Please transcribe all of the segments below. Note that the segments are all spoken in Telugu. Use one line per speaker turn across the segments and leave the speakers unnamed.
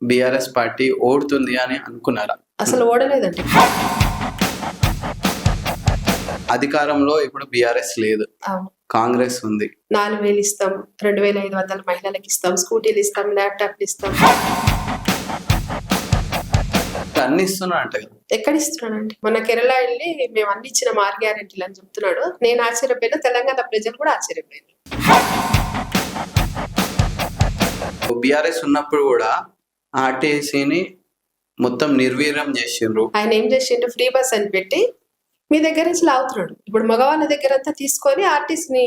బీఆర్ఎస్ పార్టీ ఓడుతుంది అని అనుకున్నారా?
అసలు ఓడలేదండి.
అధికారంలో ఇప్పుడు బీఆర్ఎస్ లేదు,
అవును.
కాంగ్రెస్ ఉంది.
4,000 ఇస్తాం, 2,500 మహిళలకు ఇస్తాం, స్కూటీలు ఇస్తాం, ల్యాప్టాప్లు ఇస్తాం.
అన్ని ఇస్తున్నారంట కదా.
ఎక్కడ ఇస్తున్నాడండి? మొన్న కేరళ వెళ్ళి మేము అన్ని ఇచ్చిన 6 గ్యారెంటీలు అని చెప్తున్నాడు. నేను ఆశ్చర్యపోయినా, తెలంగాణ ప్రజలు కూడా ఆశ్చర్యపోయారు.
బీఆర్ఎస్ ఉన్నప్పుడు కూడా ఆర్టీసీని మొత్తం నిర్వీర్యం చేసిండ్రు.
ఆయన ఏం చేసిండు? ఫ్రీ బస్ అని పెట్టి మీ దగ్గర నుంచి లాగుతున్నాడు. ఇప్పుడు మగవాళ్ళ దగ్గర అంతా తీసుకొని ఆర్టీసీని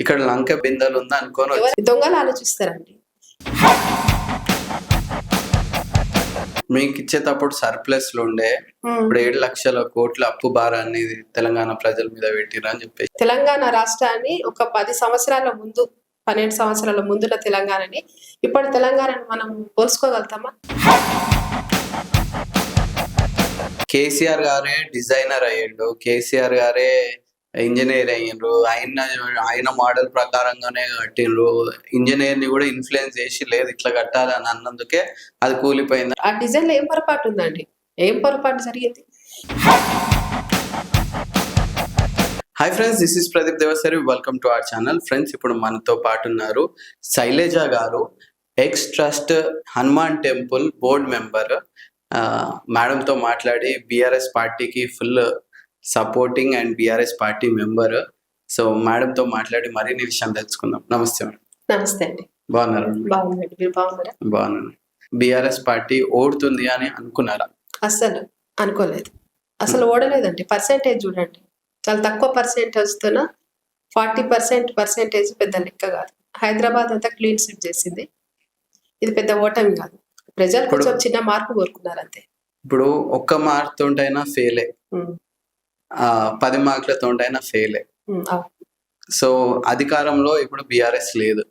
ఇక్కడ లంక బిందెలు ఉందా అనుకోని
దొంగలు ఆలోచిస్తారండి.
మీకు ఇచ్చేటప్పుడు సర్ప్లస్ లో ఉండే, ఇప్పుడు 7 లక్షల కోట్ల అప్పు భారాన్ని తెలంగాణ ప్రజల మీద పెట్టిరా అని చెప్పేసి.
తెలంగాణ రాష్ట్రాన్ని ఒక 10 సంవత్సరాల ముందు, 12 సంవత్సరాల ముందున్న తెలంగాణని ఇప్పుడు తెలంగాణని మనం పోల్చుకోగలుగుతామా?
కేసీఆర్ గారే డిజైనర్ అయ్యిండు, కేసీఆర్ గారే ఇంజనీర్ అయ్యిండ్రు, ఆయన మోడల్ ప్రకారంగానే కట్టిండ్రు. ఇంజనీర్ ని కూడా ఇన్ఫ్లుయెన్స్ చేసి లేదు ఇట్లా కట్టాలని అన్నందుకే అది కూలిపోయింది.
ఆ డిజైన్ లో ఏం పొరపాటు ఉందండి? ఏం పొరపాటు జరిగింది?
Hi friends, this is Pradeep Devasari, welcome to our channel. Friends, ఇప్పుడు మనతో పాటు ఉన్నారు Shailaja garu, ex trust Hanuman temple board member. మేడంతో మాట్లాడి బీఆర్ఎస్ పార్టీకి full supporting and BRS party member. So మేడంతో మాట్లాడి మరిన్ని విషయాలు తెలుసుకుందాం. నమస్తే మేడం.
నమస్తే అండి.
బాగున్నారు?
బాగుందండి. మీరు బాగున్నారా?
బాగున్నాను. బీఆర్ఎస్ పార్టీ ఓడుతుంది అని అనుకున్నారా?
అస్సలు అనుకోలేదు. అసలు ఓడలేదండి. పర్సెంటేజ్ చూడండి, చాలా తక్కువ పర్సెంటేజ్తోన 40% పెద్ద లెక్క కాదు. హైదరాబాద్ అంతా క్లీన్ స్వీప్ చేసింది. ఇది పెద్ద ఓటమి కాదు. ప్రజలు కొంచెం చిన్న మార్పు కోరుకున్నారు అంతే.
ఇప్పుడు ఒక్క మార్కుతోటైనా ఫెయిలే, 10 మార్కులతోటైనా ఫెయిలే. సో అధికారంలో ఇప్పుడు బీఆర్ఎస్ లేదు,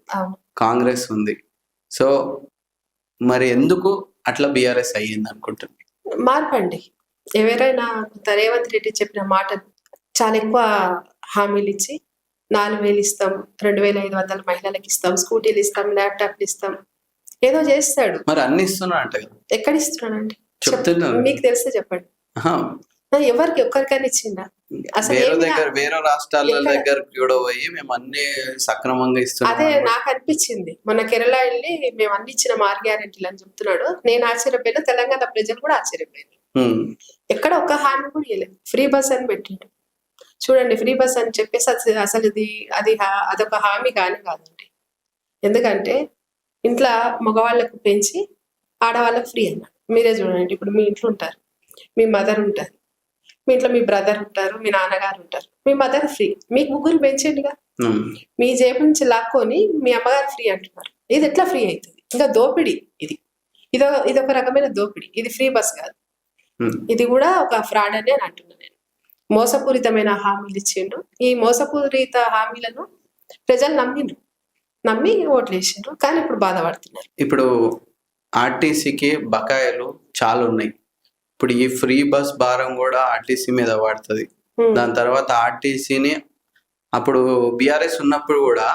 కాంగ్రెస్ ఉంది. సో మరి ఎందుకు అట్లా బీఆర్ఎస్ అయ్యింది అనుకుంటుంది?
మార్పు అండి. ఎవరైనా రేవంత్ రెడ్డి చెప్పిన మాట చాలా ఎక్కువ హామీలు ఇచ్చి 4,000 ఇస్తాం, 2,500 మహిళలకు ఇస్తాం, స్కూటీలు ఇస్తాం, ల్యాప్టాప్లు ఇస్తాం, ఏదో చేస్తాడు.
మరి అన్ని ఇస్తున్నాడంట కదా.
ఎక్కడ ఇస్తున్నాడండి?
చెప్తున్నాను,
మీకు తెలిస్తే చెప్పండి. ఎవరికి ఒక్కరికైనా ఇచ్చిందా? అసలు
వేరే రాష్ట్రాల దగ్గర కూడా పోయి మేము అన్ని సక్రమంగా ఇస్తున్నాం.
అదే నాకు అనిపించింది. మొన్న కేరళ వెళ్ళి మేము అన్ని ఇచ్చిన 6 గ్యారెంటీలు అని చెప్తున్నాడు. నేను ఆశ్చర్యపోయినా, తెలంగాణ ప్రజలు కూడా ఆశ్చర్యపోయారు. ఎక్కడ ఒక్క హామీ కూడా ఇవ్వలేదు. ఫ్రీ బస్ అని పెట్టిండు. చూడండి, ఫ్రీ బస్ అని చెప్పేసి అసలు అదొక హామీ కానీ కాదండి. ఎందుకంటే ఇంట్లో మగవాళ్ళకు పెంచి ఆడవాళ్ళకు ఫ్రీ అన్నాడు. మీరే చూడండి, ఇప్పుడు మీ ఇంట్లో ఉంటారు, మీ మదర్ ఉంటారు, మీ ఇంట్లో మీ బ్రదర్ ఉంటారు, మీ నాన్నగారు ఉంటారు, మీ మదర్ ఫ్రీ. మీకు ముగ్గురు పెంచండిగా. మీ జేబు నుంచి లాక్కొని మీ అమ్మగారు ఫ్రీ అంటున్నారు. ఇది ఎట్లా ఫ్రీ అవుతుంది? ఇంకా దోపిడీ. ఇదొక రకమైన దోపిడీ. ఇది ఫ్రీ బస్ కాదు, ఇది కూడా ఒక ఫ్రాడ్ అని అంటున్నాను నేను. మోసపూరితమైన హామీలు ఇచ్చిండు. ఈ మోసపూరిత హామీలను ప్రజలు నమ్మి ఓట్లు వేసిండ్రు. కానీ ఇప్పుడు బాధపడుతున్నారు.
ఇప్పుడు ఆర్టీసీకి బకాయిలు చాలా ఉన్నాయి. ఇప్పుడు ఈ ఫ్రీ బస్ భారం కూడా ఆర్టీసీ మీద పడుతుంది. దాని తర్వాత ఆర్టీసీని అప్పుడు బీఆర్ఎస్ ఉన్నప్పుడు కూడా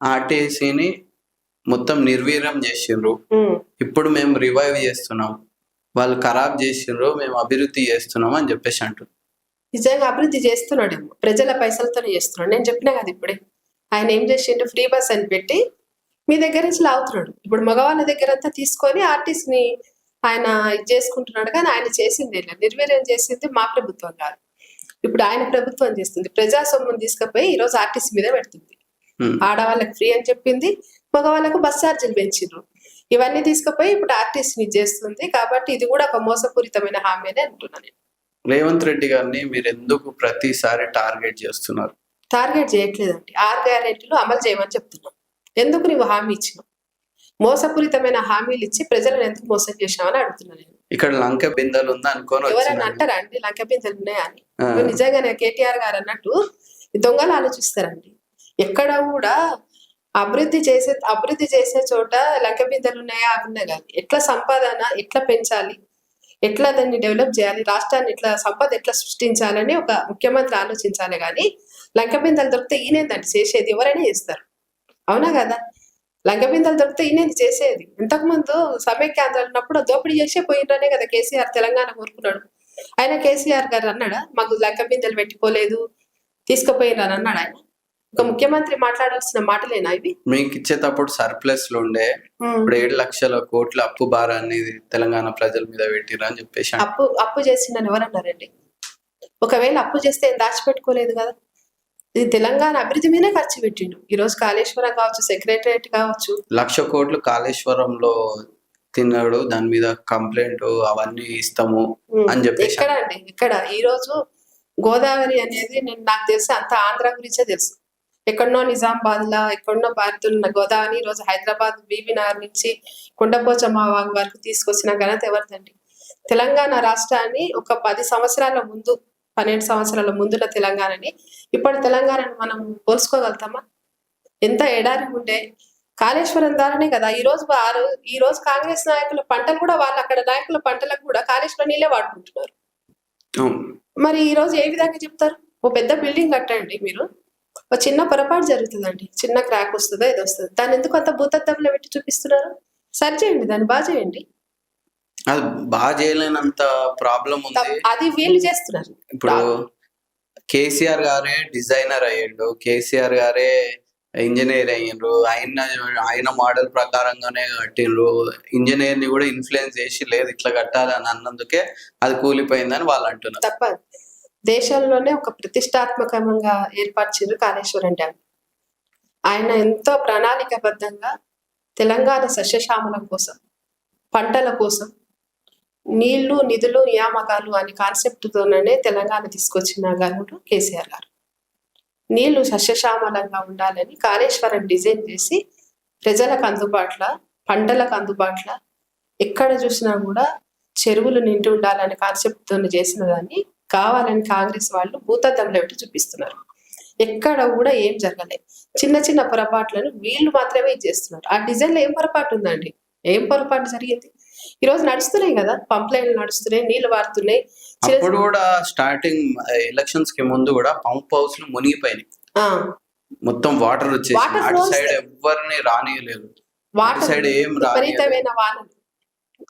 ఆర్టీసీని మొత్తం నిర్వీర్యం చేసిండ్రు. ఇప్పుడు మేము రివైవ్ చేస్తున్నాం, వాళ్ళు ఖరాబ్ చేసిండ్రు, మేము అభివృద్ధి చేస్తున్నాం అని చెప్పేసి అంటారు.
నిజంగా అభివృద్ధి చేస్తున్నాడేమో, ప్రజల పైసలతోనే చేస్తున్నాడు. నేను చెప్పినా కదా ఇప్పుడే. ఆయన ఏం చేసిండు? ఫ్రీ బస్ అని పెట్టి మీ దగ్గర నుంచి లాగుతున్నాడు. ఇప్పుడు మగవాళ్ళ దగ్గర అంతా తీసుకొని ఆర్టీసీని ఆయన ఇది చేసుకుంటున్నాడు. కానీ ఆయన చేసింది నిర్వీర్యం చేసింది మా ప్రభుత్వం కాదు, ఇప్పుడు ఆయన ప్రభుత్వం చేస్తుంది. ప్రజా సొమ్మును తీసుకుపోయి ఈరోజు ఆర్టీసీ మీద పెడుతుంది. ఆడవాళ్ళకి ఫ్రీ అని చెప్పింది, మగవాళ్ళకు బస్ ఛార్జీలు పెంచిండ్రు. ఇవన్నీ తీసుకుపోయి ఇప్పుడు ఆర్టీసీని చేస్తుంది. కాబట్టి ఇది కూడా ఒక మోసపూరితమైన హామీ అని అంటున్నాను.
రేవంత్ రెడ్డి గారిని మీరు ఎందుకు ప్రతిసారి టార్గెట్ చేస్తున్నారు?
టార్గెట్ చేయట్లేదండి. 6 గ్యారెంటీలు అమలు చేయమని చెప్తున్నాం. ఎందుకు నువ్వు హామీ ఇచ్చినావు? మోసపూరితమైన హామీలు ఇచ్చి ప్రజలను ఎందుకు మోసం చేసినావని అడుగుతున్నాను నేను.
ఇక్కడ లంక బిందెలు ఉందా అనుకోని
ఎవరైనా అంటారా అండి లంక బిందెలు ఉన్నాయా అని? నిజంగానే కేటీఆర్ గారు అన్నట్టు దొంగలు ఆలోచిస్తారండి. ఎక్కడ కూడా అభివృద్ధి చేసే చోట లంక బిందెలు ఉన్నాయా అవి ఉన్నాయి. కానీ ఎట్లా సంపాదన ఎట్లా పెంచాలి, ఎట్లా దాన్ని డెవలప్ చేయాలి, రాష్ట్రాన్ని ఎట్లా సంపద ఎట్లా సృష్టించాలని ఒక ముఖ్యమంత్రి ఆలోచించాలి. కానీ లంక బిందెలు దొరికితే ఈయనేందండి చేసేది? ఎవరైనా చేస్తారు, అవునా కదా? లంగబిందలు దొరికితే ఈయన చేసేది. ఇంతకుముందు సమైక్యాంధ్రాలు ఉన్నప్పుడు దోపిడీ చేసే పోయిందనే కదా కేసీఆర్ తెలంగాణ కోరుకున్నాడు. ఆయన కేసీఆర్ గారు అన్నాడా మాకు లంగబిందలు పెట్టిపోలేదు తీసుకుపోయినారు అన్నాడు ఆయన? ఒక ముఖ్యమంత్రి మాట్లాడాల్సిన మాటలేనా ఇవి?
మీకు ఇచ్చేటప్పుడు సర్ప్లస్ లో ఉండే ఇప్పుడు 7 లక్షల కోట్ల అప్పు భారాన్ని తెలంగాణ ప్రజల మీద పెట్టిరా అని చెప్పేసి
అప్పు చేసిందని ఎవరన్నారండి? ఒకవేళ అప్పు చేస్తే ఏం దాచిపెట్టుకోలేదు కదా. ఇది తెలంగాణ అభివృద్ధి మీదే ఖర్చు పెట్టిండు. ఈ రోజు కాళేశ్వరం కావచ్చు, సెక్రటరియట్ కావచ్చు,
1,00,000 కోట్లు కాళేశ్వరంలో తిన్నాడు, దాని మీద కంప్లైంట్ అవన్నీ ఇస్తాము అని చెప్పేసి.
ఎక్కడ అండి ఇక్కడ ఈ రోజు గోదావరి అనేది నాకు తెలిసి అంత ఆంధ్ర గురించే తెలుసు. ఎక్కడనో నిజామాబాద్ లా ఎక్కడనో పారుతున్న గోదావరి ఈ రోజు హైదరాబాద్ బీబీనగర్ నుంచి కొండపోచమ్మ వరకు తీసుకొచ్చిన ఘనత ఎవరిదండి? తెలంగాణ రాష్ట్రాన్ని ఒక 10 సంవత్సరాల ముందు 12 సంవత్సరాల ముందున్న తెలంగాణని ఇప్పటి తెలంగాణని మనం పోల్చుకోగలుగుతామా? ఎంత ఎడారి ఉండే కాళేశ్వరం ద్వారానే కదా ఈ రోజు కాంగ్రెస్ నాయకుల పంటలు కూడా వాళ్ళు అక్కడ నాయకుల పంటలకు కూడా కాళేశ్వరం నీళ్ళే వాడుకుంటున్నారు. మరి ఈ రోజు ఏ విధంగా చెప్తారు? ఓ పెద్ద బిల్డింగ్ కట్టండి మీరు, ఒక చిన్న పొరపాటు జరుగుతుందండి, చిన్న క్రాక్ వస్తుందో ఏదో వస్తుంది, దాన్ని ఎందుకు అంత భూతద్దంలో పెట్టి చూపిస్తున్నారు? సరి చేయండి, దాన్ని బాగా చేయండి.
అది బాగా చేయలేనంత ప్రాబ్లం ఉంది.
అది వీళ్ళు చేస్తున్నారు.
ఇప్పుడు కేసీఆర్ గారే డిజైనర్ అయ్యిండు, కేసీఆర్ గారే ఇంజనీర్ అయ్యిండ్రు, ఆయన మోడల్ ప్రకారంగానే కట్టిండ్రు. ఇంజనీర్ ని కూడా ఇన్ఫ్లుయెన్స్ చేసి లేదు ఇట్లా కట్టాలి అని అన్నందుకే అది కూలిపోయిందని వాళ్ళు అంటున్నారు.
తప్ప దేశంలోనే ఒక ప్రతిష్టాత్మకంగా ఏర్పరిచారు కాళేశ్వరం డ్యామ్. ఆయన ఎంతో ప్రణాళికాబద్ధంగా తెలంగాణ సస్యశ్యామలం కోసం, పంటల కోసం, నీళ్లు నిధులు నియామకాలు అనే కాన్సెప్ట్ తోనే తెలంగాణ తీసుకొచ్చిన గనుడు కేసీఆర్ గారు. నీళ్లు సస్యశ్యామలంగా ఉండాలని కాళేశ్వరం డిజైన్ చేసి ప్రజలకు అందుబాటులో, పంటలకు అందుబాటులో, ఎక్కడ చూసినా కూడా చెరువులు నిండి ఉండాలనే కాన్సెప్ట్ తో చేసిన దాన్ని కావాలని కాంగ్రెస్ వాళ్ళు భూతద్దంలో పెట్టి చూపిస్తున్నారు. ఎక్కడ కూడా ఏం జరగలేదు. చిన్న చిన్న పొరపాట్లను వీళ్ళు మాత్రమే చేస్తున్నారు. ఆ డిజైన్ లో ఏం పొరపాటు ఉందండి? ఏం పొరపాటు జరిగింది? ఈ రోజు నడుస్తున్నాయి కదా, పంప్ లైన్లు నడుస్తున్నాయి, నీళ్లు వారుతున్నాయి.
అప్పుడు కూడా స్టార్టింగ్ ఎలక్షన్స్ కి ముందు కూడా పంప్ హౌస్ లు మునిగిపోయినాయి, మొత్తం వాటర్ వచ్చేసి అటు సైడ్ ఎవరిని రానియలేదు. సైడ్ ఏం
విపరీతమైన వానలు,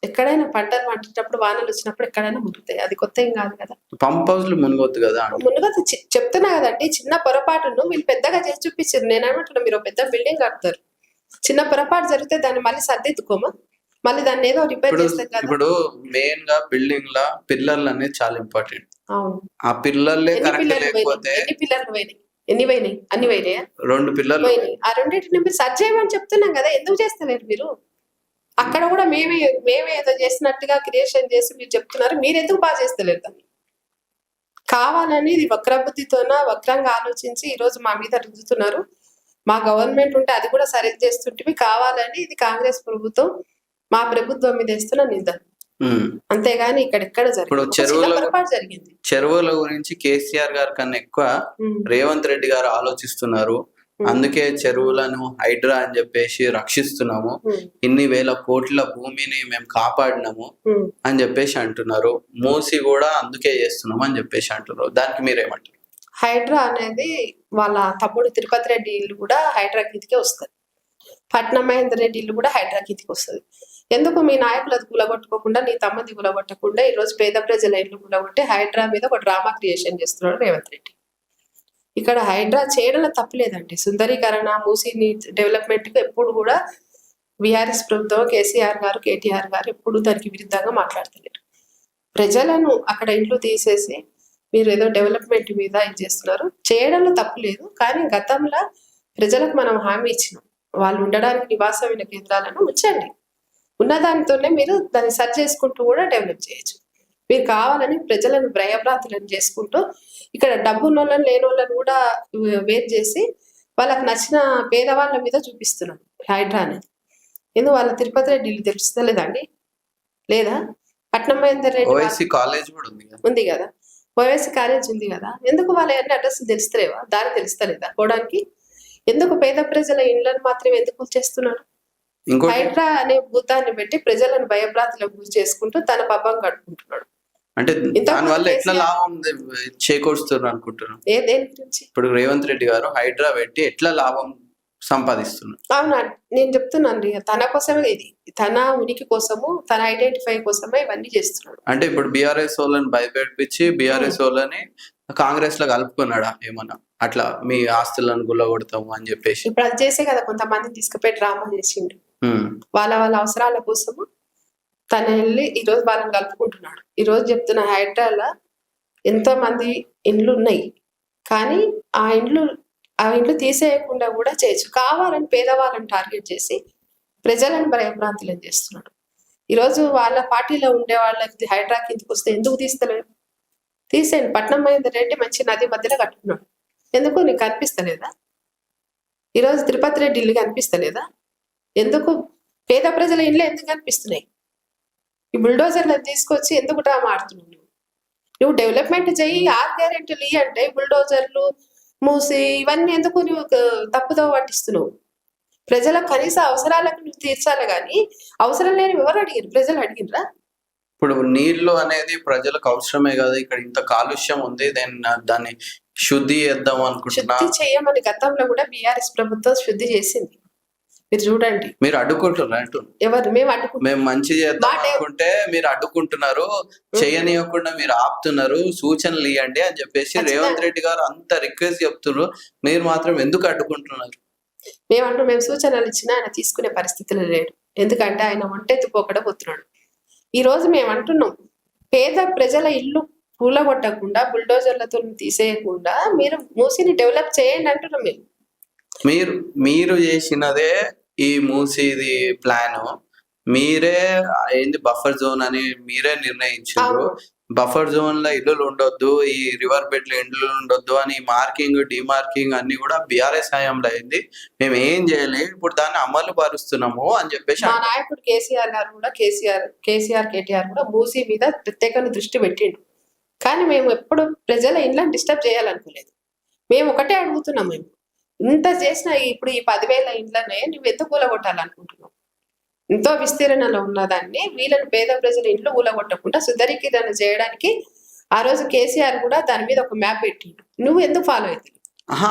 ఎక్కడైనా పంటలు పండేటప్పుడు వానలు వచ్చినప్పుడు ఎక్కడైనా మునుగుతాయి. అది కొత్త ఏం కాదు కదా.
పంప్ హౌస్ లు మునగొద్దు కదా.
మునగదు చెప్తున్నా కదండి. చిన్న పొరపాటును వీళ్ళు పెద్దగా చేసి చూపించారు. నేనేమంటున్నా, మీరు పెద్ద బిల్డింగ్ కడతారు, చిన్న పొరపాటు జరిగితే దాన్ని మళ్ళీ సర్దిద్దుకోమా, మళ్ళీ దాన్ని ఏదో రిపేర్ చేస్తారు కదా.
ఇప్పుడు మెయిన్ గా బిల్డింగ్ లా పిల్లర్లు అనేది చాలా ఇంపార్టెంట్.
అవును,
ఆ పిల్లర్లే కరెక్ట్ లేకపోతే
ఎన్ని పిల్లర్లు పోయినాయి? ఎన్ని పోయినాయి? అన్ని పోయినాయా?
2 పిల్లర్లు
పోయినాయి. ఆ రెండింటిని మీరు సర్చ్ చేయమని చెప్తున్నాం కదా, ఎందుకు చేస్తలేరు మీరు? అక్కడ కూడా మేమే ఏదో చేసినట్టుగా క్రియేషన్ చేసి మీరు చెప్తున్నారు, మీరు ఎందుకు బాగా చేస్తలేరు దాన్ని? కావాలని ఇది వక్రబుద్ధితోన వక్రంగా ఆలోచించి ఈ రోజు మా మీద రుద్దుతున్నారు. మా గవర్నమెంట్ ఉంటే అది కూడా సరి చేస్తుంటే కావాలని ఇది కాంగ్రెస్ ప్రభుత్వం మా ప్రభుత్వం మీద వేస్తున్న నిందన. అంతేగాని ఇక్కడెక్కడ జరిగింది.
చెరువుల గురించి కేసీఆర్ గారి కన్నా ఎక్కువ రేవంత్ రెడ్డి గారు ఆలోచిస్తున్నారు. అందుకే చెరువులను హైడ్రా అని చెప్పేసి రక్షిస్తున్నాము, ఇన్ని వేల కోట్ల భూమిని మేము కాపాడినాము అని చెప్పేసి అంటున్నారు. మూసి కూడా అందుకే చేస్తున్నాము అని చెప్పేసి అంటున్నారు. దానికి మీరేమంటారు?
హైడ్రా అనేది వాళ్ళ తమ్ముడు తిరుపతి రెడ్డి ఇల్లు కూడా హైడ్రా కిందికే వస్తుంది, పట్నం మహేందర్ రెడ్డి ఇల్లు కూడా హైడ్రా కిందికి వస్తుంది. ఎందుకు మీ నాయకులు అది గులగొట్టుకోకుండా, నీ తమ్ముది గులగొట్టకుండా ఈ రోజు పేద ప్రజల ఇల్లు గులగొట్టి హైడ్రా మీద ఒక డ్రామా క్రియేషన్ చేస్తున్నాడు రేవంత్ రెడ్డి. ఇక్కడ హైడ్రా చేయడంలో తప్పులేదండి. సుందరీకరణ, మూసీని డెవలప్మెంట్ కు ఎప్పుడు కూడా బీఆర్ఎస్ ప్రభుత్వం, కేసీఆర్ గారు, కేటీఆర్ గారు ఎప్పుడు దానికి విరుద్ధంగా మాట్లాడతలేరు. ప్రజలను అక్కడ ఇండ్లు తీసేసి మీరు ఏదో డెవలప్మెంట్ మీద ఇది చేస్తున్నారు, చేయడంలో తప్పు లేదు. కానీ గతంలో ప్రజలకు మనం హామీ ఇచ్చినాం, వాళ్ళు ఉండడానికి నివాసమైన కేంద్రాలను ఉంచండి, ఉన్నదానితోనే మీరు దాన్ని సరి చేసుకుంటూ కూడా డెవలప్ చేయొచ్చు. మీరు కావాలని ప్రజలను భయభ్రాంతులను చేసుకుంటూ ఇక్కడ డబ్బు ఉన్నోళ్ళని లేని వాళ్ళని కూడా వేరు చేసి వాళ్ళకి నచ్చిన పేదవాళ్ళ మీద చూపిస్తున్నాం హైడ్రా అనేది. ఎందుకు వాళ్ళ తిరుపతి రెడ్డి ఇల్లు తెలుస్తలేదండి? లేదా పట్నం మహేందర్ రెడ్డి
కాలేజ్ కూడా
ఉంది కదా, ఓవైసీ కాలేజ్ ఉంది కదా, ఎందుకు వాళ్ళ అన్ని అడ్రస్ తెలుస్తలేవా? దారి తెలుస్తలేదా పోవడానికి? ఎందుకు పేద ప్రజల ఇళ్లను మాత్రమే ఎందుకు చేస్తున్నాడు? హైడ్రా అనే భూతాన్ని పెట్టి ప్రజలను భయభ్రాంతులకు గురి చేసుకుంటూ తన పబ్బం గడుపుకుంటున్నాడు.
అంటే దానివల్ల ఎట్లా లాభం చేకూరుస్తున్నారు అనుకుంటున్నాను?
దేని గురించి?
ఇప్పుడు రేవంత్ రెడ్డి గారు హైడ్రా పెట్టి ఎట్లా లాభం సంపాదిస్తున్నారు.
అవునా, నేను చెప్తున్నాను తన కోసమే, ఇది తన ఉనికి కోసము, తన ఐడెంటిఫై కోసమే ఇవన్నీ చేస్తున్నాడు.
అంటే ఇప్పుడు బీఆర్ఎస్ వాళ్ళని భయపెట్టించి బీఆర్ఎస్ వాళ్ళని కాంగ్రెస్ లో కలుపుకున్నాడా ఏమన్నా అట్లా మీ ఆస్తులను గుల్లగొడతాము అని చెప్పేసి?
ఇప్పుడు అది చేసే కదా కొంతమందిని తీసుకుపోయి డ్రామా చేసిండు. వాళ్ళ అవసరాల కోసము తను వెళ్ళి ఈరోజు వాళ్ళని కలుపుకుంటున్నాడు. ఈరోజు చెప్తున్న హైడ్రాలో ఎంతో మంది ఇండ్లు ఉన్నాయి, కానీ ఆ ఇండ్లు తీసేయకుండా కూడా చేయొచ్చు. కావాలని పేదవాళ్ళని టార్గెట్ చేసి ప్రజలను భయభ్రాంతులను చేస్తున్నాడు. ఈరోజు వాళ్ళ పార్టీలో ఉండే వాళ్ళకి హైడ్రా కిందకి వస్తే ఎందుకు తీస్తలేరు? తీసేయండి. పట్నం మహేందర్ రెడ్డి మంచి నది మధ్యలో కట్టుకున్నాడు. ఎందుకు నీకు కనిపిస్తలేదా? ఈరోజు తిరుపతి రెడ్డి ఇల్లు కనిపిస్తలేదా? ఎందుకు పేద ప్రజల ఇల్లు ఎందుకు కనిపిస్తున్నాయి? ఈ బుల్డోజర్లను తీసుకొచ్చి ఎందుకు డ్రామా ఆడుతున్నావు? నువ్వు డెవలప్మెంట్ చెయ్యి, 6 గ్యారెంటీలు ఇవి అంటే బుల్డోజర్లు మూసి ఇవన్నీ ఎందుకు నువ్వు తప్పుదో పట్టిస్తున్నావు? ప్రజల కనీస అవసరాలకు నువ్వు తీర్చాలి, కానీ అవసరం లేని ఎవరు అడిగారు? ప్రజలు అడిగినరా?
ఇప్పుడు నీళ్లు అనేది ప్రజలకు అవసరమే కదా, ఇక్కడ ఇంత కాలుష్యం ఉంది, దాన్ని శుద్ధి చేద్దాం అనుకుంటున్నా.
శుద్ధి చేయమని గతంలో కూడా బీఆర్ఎస్ ప్రభుత్వం శుద్ధి చేసింది. మీరు చూడండి.
మీరు అడ్డుకుంటున్నారు.
ఎవరు? మేము
మంచి చేద్దాం అనుకుంటే మీరు అడ్డుకుంటున్నారు, చేయనివ్వకుండా మీరు ఆపుతున్నారు. సూచనలు ఇవ్వండి అని చెప్పేసి రేవంత్ రెడ్డి గారు అంత రిక్వెస్ట్ చెప్తున్నారు, మీరు మాత్రం ఎందుకు అడ్డుకుంటున్నారు?
మేము సూచనలు ఇచ్చినా ఆయన తీసుకునే పరిస్థితులు లేడు. ఎందుకంటే ఆయన ఒంటెత్తుపోకడ పోతున్నాడు. ఈ రోజు మేము అంటున్నాం, పేద ప్రజల ఇల్లు కూలగొట్టకుండా బుల్డోజర్లతో తీసేయకుండా మీరు మూసిని డెవలప్ చేయండి అంటున్నాం.
మీరు చేసినదే ఈ మూసీది ప్లాన్. మీరే ఏంది బఫర్ జోన్ అని మీరే నిర్ణయించారు. బఫర్ జోన్ లో ఇల్లులు ఉండొద్దు, ఈ రివర్ బెడ్ లో ఇల్లు ఉండొద్దు అని మార్కింగ్ డిమార్కింగ్ అన్ని కూడా బీఆర్ఎస్ హయాంలో అయింది. మేము ఏం చేయలేదు, ఇప్పుడు దాన్ని అమలు పరుస్తున్నాము అని చెప్పేసి
మా నాయకుడు కేసీఆర్ గారు కూడా కేటీఆర్ కూడా మూసీ మీద ప్రత్యేకంగా దృష్టి పెట్టిండు. కానీ మేము ఎప్పుడు ప్రజల ఇండ్లను డిస్టర్బ్ చేయాలనుకోలేదు. మేము ఒకటే అడుగుతున్నాం, మేము ఇంత చేసిన ఇప్పుడు ఈ 10,000 ఇండ్లనే నువ్వు ఎంత కూలగొట్టాలనుకుంటున్నావు? ఎంతో విస్తీర్ణలో ఉన్నదాన్ని వీళ్ళని పేద ప్రజల ఇంట్లో కూలగొట్టకుండా సుందరీకరణ చేయడానికి ఆ రోజు కేసీఆర్ కూడా దాని మీద ఒక మ్యాప్ పెట్టిండు. నువ్వు ఎందుకు ఫాలో అవుతుంది?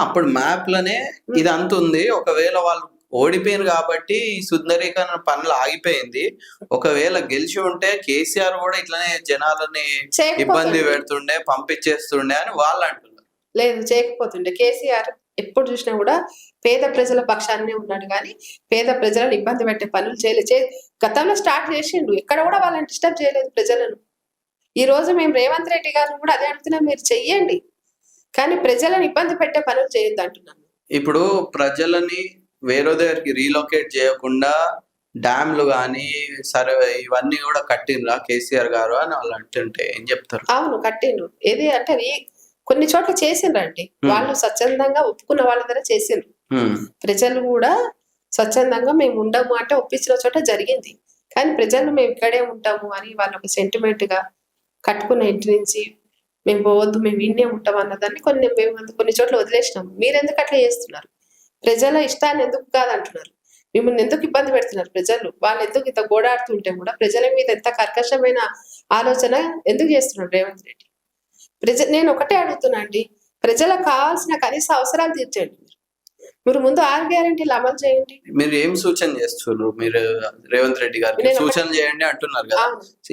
అప్పుడు మ్యాప్ లోనే ఇది అంత ఉంది. ఒకవేళ వాళ్ళు ఓడిపోయారు కాబట్టి ఈ సుందరీకరణ పనులు ఆగిపోయింది. ఒకవేళ గెలిచి ఉంటే కేసీఆర్ కూడా ఇట్లానే జనాలని ఇబ్బంది పెడుతుండే, పంపించేస్తుండే అని వాళ్ళు అంటున్నారు.
లేదు, చేయకపోతుండే. కేసీఆర్ ఎప్పుడు చూసినా కూడా పేద ప్రజల పక్షాన్నే ఉన్నాడు, కానీ పేద ప్రజలను ఇబ్బంది పెట్టే పనులు చేయలేదు. గతంలో స్టార్ట్ చేసిండు, ఎక్కడ కూడా వాళ్ళని డిస్టర్బ్ చేయలేదు ప్రజలను. ఈ రోజు మేము రేవంత్ రెడ్డి గారిని కూడా అదే అడుగుతున్నాం, మీరు చెయ్యండి, కానీ ప్రజలను ఇబ్బంది పెట్టే పనులు చేయొద్దు అంటున్నాను.
ఇప్పుడు ప్రజలని వేరే దగ్గరికి రీలొకేట్ చేయకుండా డ్యామ్లు కానీ సరే ఇవన్నీ కూడా కట్టిండ్రా కేసీఆర్ గారు అని వాళ్ళు అంటుంటే ఏం చెప్తారు?
అవును, కట్టిండ్రు. ఏది అంటే కొన్ని చోట్ల చేసిండ్రండి. వాళ్ళు స్వచ్ఛందంగా ఒప్పుకున్న వాళ్ళ దగ్గర చేసిండ్రు. ప్రజలు కూడా స్వచ్ఛందంగా మేము ఉండము అంటే ఒప్పించిన చోట జరిగింది. కానీ ప్రజలు మేము ఇక్కడే ఉంటాము అని వాళ్ళు ఒక సెంటిమెంట్ గా కట్టుకున్న ఇంటి నుంచి మేము పోవద్దు, మేము ఇన్నే ఉంటాం అన్నదాన్ని కొన్ని చోట్ల వదిలేసినాము. మీరెందుకు అట్లా చేస్తున్నారు? ప్రజల ఇష్టాన్ని ఎందుకు కాదంటున్నారు? మిమ్మల్ని ఎందుకు ఇబ్బంది పెడుతున్నారు ప్రజలు? వాళ్ళు ఎందుకు ఇంత గోడాడుతుంటే కూడా ప్రజల మీద ఎంత కర్కశమైన ఆలోచన ఎందుకు చేస్తున్నారు రేవంత్ రెడ్డి? నేను ఒకటే అడుగుతున్నా అండి, ప్రజలకు కావాల్సిన కనీస అవసరాలు తీర్చండి. మీరు ముందు 6 గ్యారెంటీలు అమలు చేయండి.
మీరు ఏం సూచన చేస్తున్నారు? మీరు రేవంత్ రెడ్డి గారికి సూచన చేయండి అంటున్నారు కదా,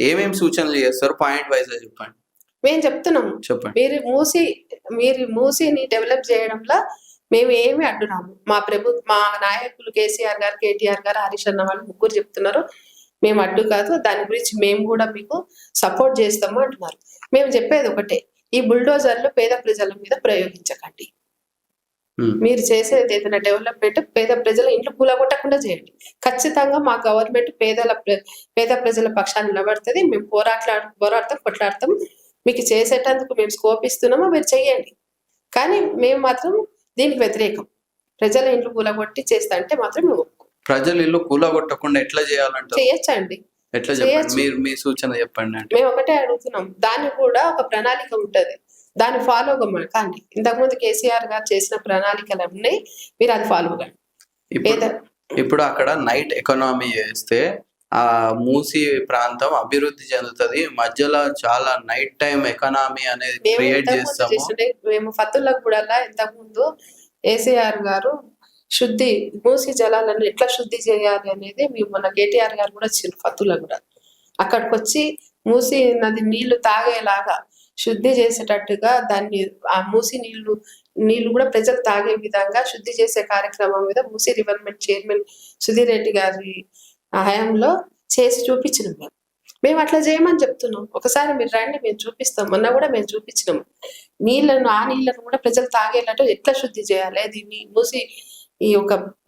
ఏమేమి సూచనలు చేస్తారు? పాయింట్ వైజ్ చెప్పండి.
మేము చెప్తున్నాము, చెప్పండి. మీరు మూసీని డెవలప్ చేయడంలో మేము ఏమి అడ్డురాము. మా నాయకులు కేసీఆర్ గారు, కేటీఆర్ గారు, హరీష్ అన్న వాళ్ళు ముగ్గురు చెప్తున్నారు మేము అడ్డు కాదు, దాని గురించి మేము కూడా మీకు సపోర్ట్ చేస్తాము అంటున్నారు. మేము చెప్పేది ఒకటే, ఈ బుల్డోజర్లు పేద ప్రజల మీద ప్రయోగించకండి. మీరు చేసేది ఏదైనా డెవలప్మెంట్ పేద ప్రజల ఇంట్లో కూలగొట్టకుండా చేయండి. ఖచ్చితంగా మా గవర్నమెంట్ పేద ప్రజల పక్షాన్ని నిలబడుతుంది. మేము పోరాడతాం, కొట్లాడతాం. మీకు చేసేటందుకు మేము స్కోప్ ఇస్తున్నామో మీరు చెయ్యండి, కానీ మేము మాత్రం దీనికి వ్యతిరేకం. ప్రజల ఇంట్లో కూలగొట్టి చేస్తా అంటే మాత్రం మేము
ప్రజల ఇల్లు కూలగొట్టకుండా ఎట్లా చేయాలంటే
చేయొచ్చండి.
ఎట్లా చెప్పండి, మీరు మీ సూచన చెప్పండి. అంటే
మేము ఒకటే అడుగుతున్నాం, దానికి కూడా ఒక ప్రణాళిక ఉంటది, దాన్ని ఫాలో కండి. ఇంతకుముందు కేసీఆర్ గారు చేసిన ప్రణాళికలు ఉన్నాయి, మీరు అది ఫాలో కండి.
ఇప్పుడు అక్కడ నైట్ ఎకానమీ చేస్తే ఆ మూసీ ప్రాంతం అభివృద్ధి చెందుతుంది. మధ్యలో చాలా నైట్ టైం ఎకానమీ అనేది క్రియేట్ చేస్తాము.
మేము ఫతుల్లా కూడా ఇంతకు ముందు కేసీఆర్ గారు శుద్ధి మూసి జలాలను ఎట్లా శుద్ధి చేయాలి అనేది మీ మొన్న కేటీఆర్ గారు కూడా వచ్చిండ్రు ఫతుల్లో కూడా అక్కడికి వచ్చి మూసి నది నీళ్లు తాగేలాగా శుద్ధి చేసేటట్టుగా దాన్ని ఆ మూసి నీళ్లు కూడా ప్రజలు తాగే విధంగా శుద్ధి చేసే కార్యక్రమం మీద మూసి రివర్మెంట్ చైర్మన్ సుధీర్ రెడ్డి గారి హయాంలో చేసి చూపించినాం మేము అట్లా చేయమని చెప్తున్నాం. ఒకసారి మీరు రండి, మేము చూపిస్తాం. మొన్న కూడా మేము చూపించినాం ఆ నీళ్లను కూడా ప్రజలు తాగేలాంటి ఎట్లా శుద్ధి చేయాలి, అది మూసి